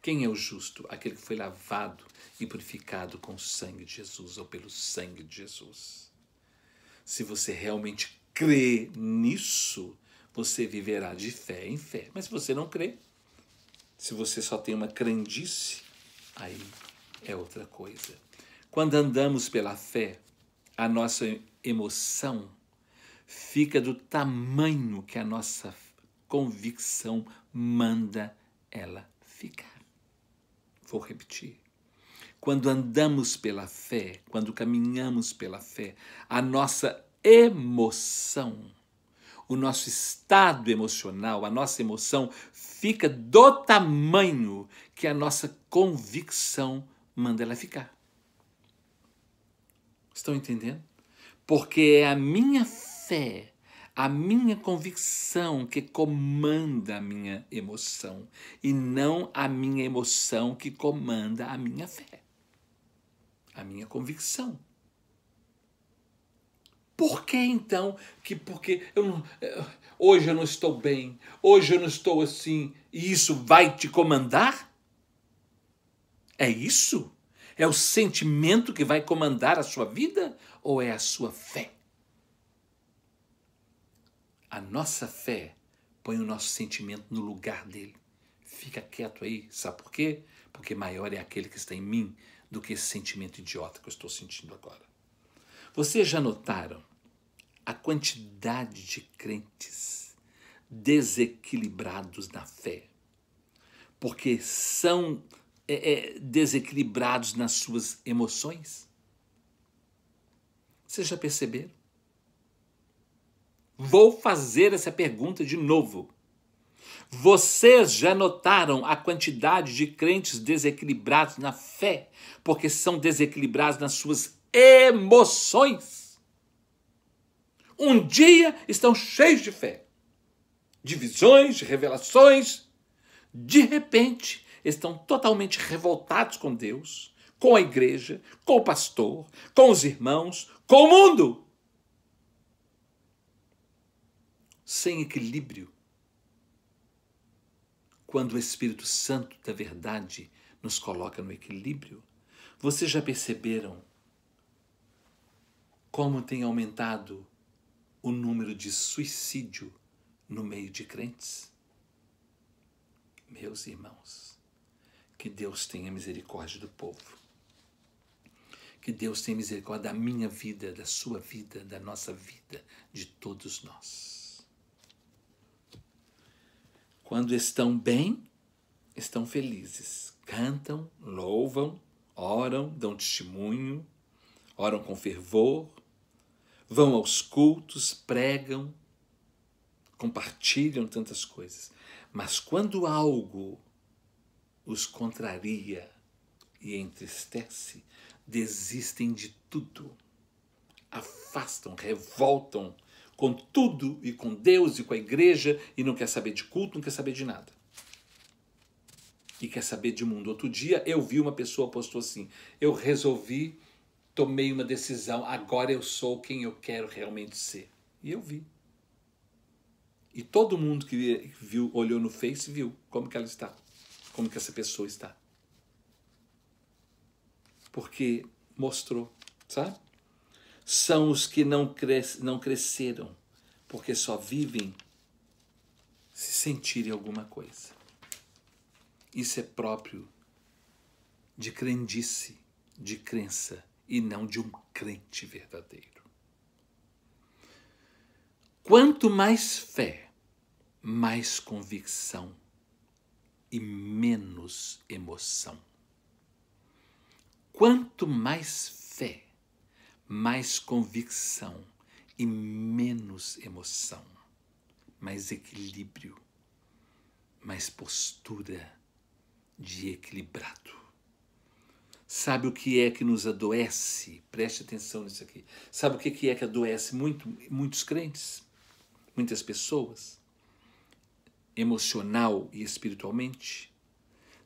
Quem é o justo? Aquele que foi lavado e purificado com o sangue de Jesus, ou pelo sangue de Jesus. Se você realmente crê nisso, você viverá de fé em fé. Mas se você não crê, se você só tem uma crendice, aí é outra coisa. Quando andamos pela fé, a nossa emoção fica do tamanho que a nossa convicção manda ela ficar. Vou repetir. Quando andamos pela fé, quando caminhamos pela fé, a nossa emoção, o nosso estado emocional, a nossa emoção fica do tamanho que a nossa convicção manda ela ficar. Estão entendendo? Porque é a minha fé, a minha convicção que comanda a minha emoção e não a minha emoção que comanda a minha fé. A minha convicção. Por que então porque hoje eu não estou bem, hoje eu não estou assim, e isso vai te comandar? É isso? É o sentimento que vai comandar a sua vida ou é a sua fé? A nossa fé põe o nosso sentimento no lugar dele. Fica quieto aí, sabe por quê? Porque maior é aquele que está em mim do que esse sentimento idiota que eu estou sentindo agora. Vocês já notaram a quantidade de crentes desequilibrados na fé? Porque são desequilibrados nas suas emoções? Vocês já perceberam? Vou fazer essa pergunta de novo. Vocês já notaram a quantidade de crentes desequilibrados na fé, porque são desequilibrados nas suas emoções? Um dia estão cheios de fé, de visões, de revelações. De repente, estão totalmente revoltados com Deus, com a igreja, com o pastor, com os irmãos, com o mundo. Sem equilíbrio. Quando o Espírito Santo da verdade nos coloca no equilíbrio, vocês já perceberam como tem aumentado o número de suicídio no meio de crentes? Meus irmãos, que Deus tenha misericórdia do povo. Que Deus tenha misericórdia da minha vida, da sua vida, da nossa vida, de todos nós. Quando estão bem, estão felizes. Cantam, louvam, oram, dão testemunho, oram com fervor, vão aos cultos, pregam, compartilham tantas coisas. Mas quando algo os contraria e entristece, desistem de tudo, afastam, revoltam com tudo e com Deus e com a igreja e não quer saber de culto, não quer saber de nada. E quer saber de mundo. Outro dia eu vi uma pessoa postou assim, eu resolvi, tomei uma decisão, agora eu sou quem eu quero realmente ser. E eu vi. E todo mundo que viu, olhou no Face, viu como que ela está, como que essa pessoa está. Porque mostrou, sabe? São os que não cresceram, porque só vivem se sentirem alguma coisa. Isso é próprio de crendice, de crença, e não de um crente verdadeiro. Quanto mais fé, mais convicção e menos emoção. Quanto mais fé, mais convicção e menos emoção, mais equilíbrio, mais postura de equilibrado. Sabe o que é que nos adoece? Preste atenção nisso aqui. Sabe o que é que adoece muitos crentes? Muitas pessoas? Emocional e espiritualmente?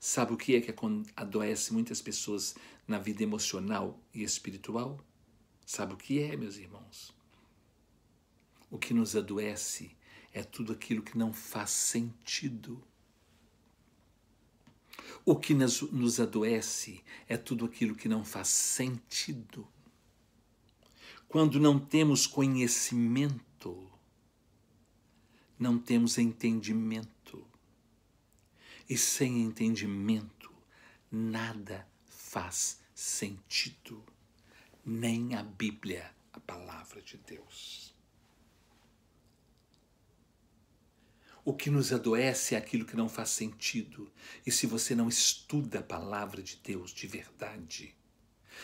Sabe o que é que adoece muitas pessoas na vida emocional e espiritual? Sabe o que é, meus irmãos? O que nos adoece é tudo aquilo que não faz sentido. O que nos adoece é tudo aquilo que não faz sentido. Quando não temos conhecimento, não temos entendimento. E sem entendimento, nada faz sentido. Nem a Bíblia, a palavra de Deus. O que nos adoece é aquilo que não faz sentido. E se você não estuda a palavra de Deus de verdade,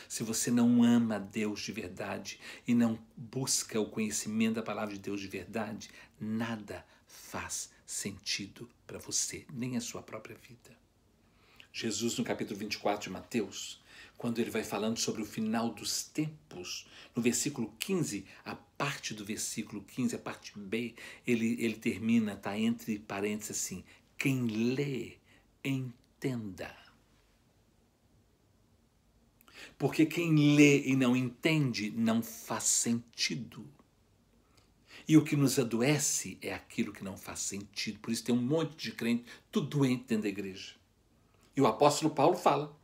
se você não ama a Deus de verdade e não busca o conhecimento da palavra de Deus de verdade, nada faz sentido para você, nem a sua própria vida. Jesus, no capítulo 24 de Mateus, quando ele vai falando sobre o final dos tempos, no versículo 15, a parte do versículo 15, a parte B, ele termina, está entre parênteses assim, quem lê, entenda. Porque quem lê e não entende não faz sentido. E o que nos adoece é aquilo que não faz sentido. Por isso tem um monte de crente, tudo doente dentro da igreja. E o apóstolo Paulo fala,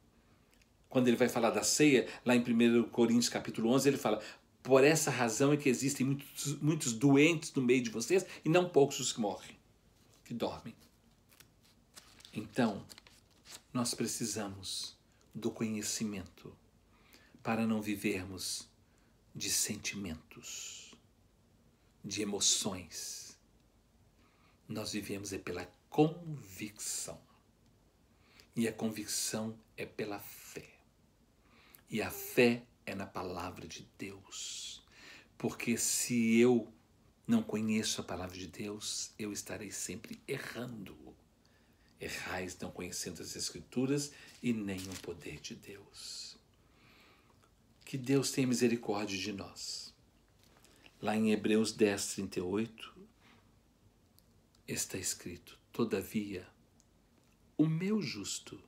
quando ele vai falar da ceia, lá em 1 Coríntios capítulo 11, ele fala: por essa razão é que existem muitos doentes no meio de vocês e não poucos os que morrem, que dormem. Então, nós precisamos do conhecimento para não vivermos de sentimentos, de emoções. Nós vivemos é pela convicção. E a convicção é pela fé. E a fé é na palavra de Deus. Porque se eu não conheço a palavra de Deus, eu estarei sempre errando. Errais não conhecendo as Escrituras e nem o poder de Deus. Que Deus tenha misericórdia de nós. Lá em Hebreus 10, 38, está escrito: todavia, o meu justo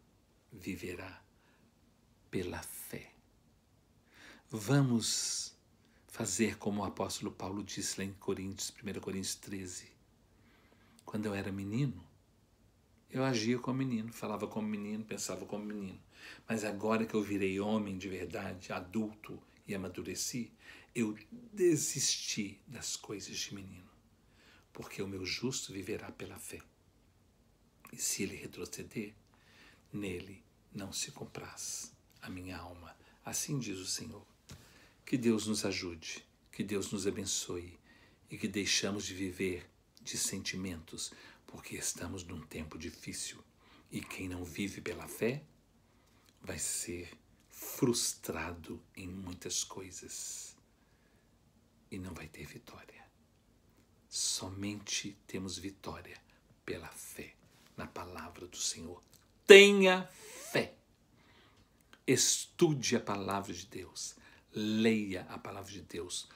viverá pela fé. Vamos fazer como o apóstolo Paulo disse lá em Coríntios, 1 Coríntios 13. Quando eu era menino, eu agia como menino, falava como menino, pensava como menino. Mas agora que eu virei homem de verdade, adulto e amadureci, eu desisti das coisas de menino. Porque o meu justo viverá pela fé. E se ele retroceder, nele não se compraz a minha alma. Assim diz o Senhor. Que Deus nos ajude, que Deus nos abençoe e que deixamos de viver de sentimentos, porque estamos num tempo difícil. E quem não vive pela fé vai ser frustrado em muitas coisas e não vai ter vitória. Somente temos vitória pela fé na palavra do Senhor. Tenha fé. Estude a palavra de Deus. Leia a palavra de Deus.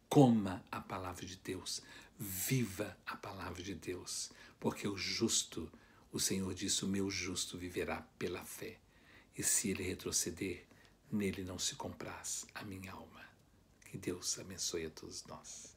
Coma a palavra de Deus. Viva a palavra de Deus. Porque o justo, o Senhor disse, o meu justo viverá pela fé. E se ele retroceder, nele não se compraz a minha alma. Que Deus abençoe a todos nós.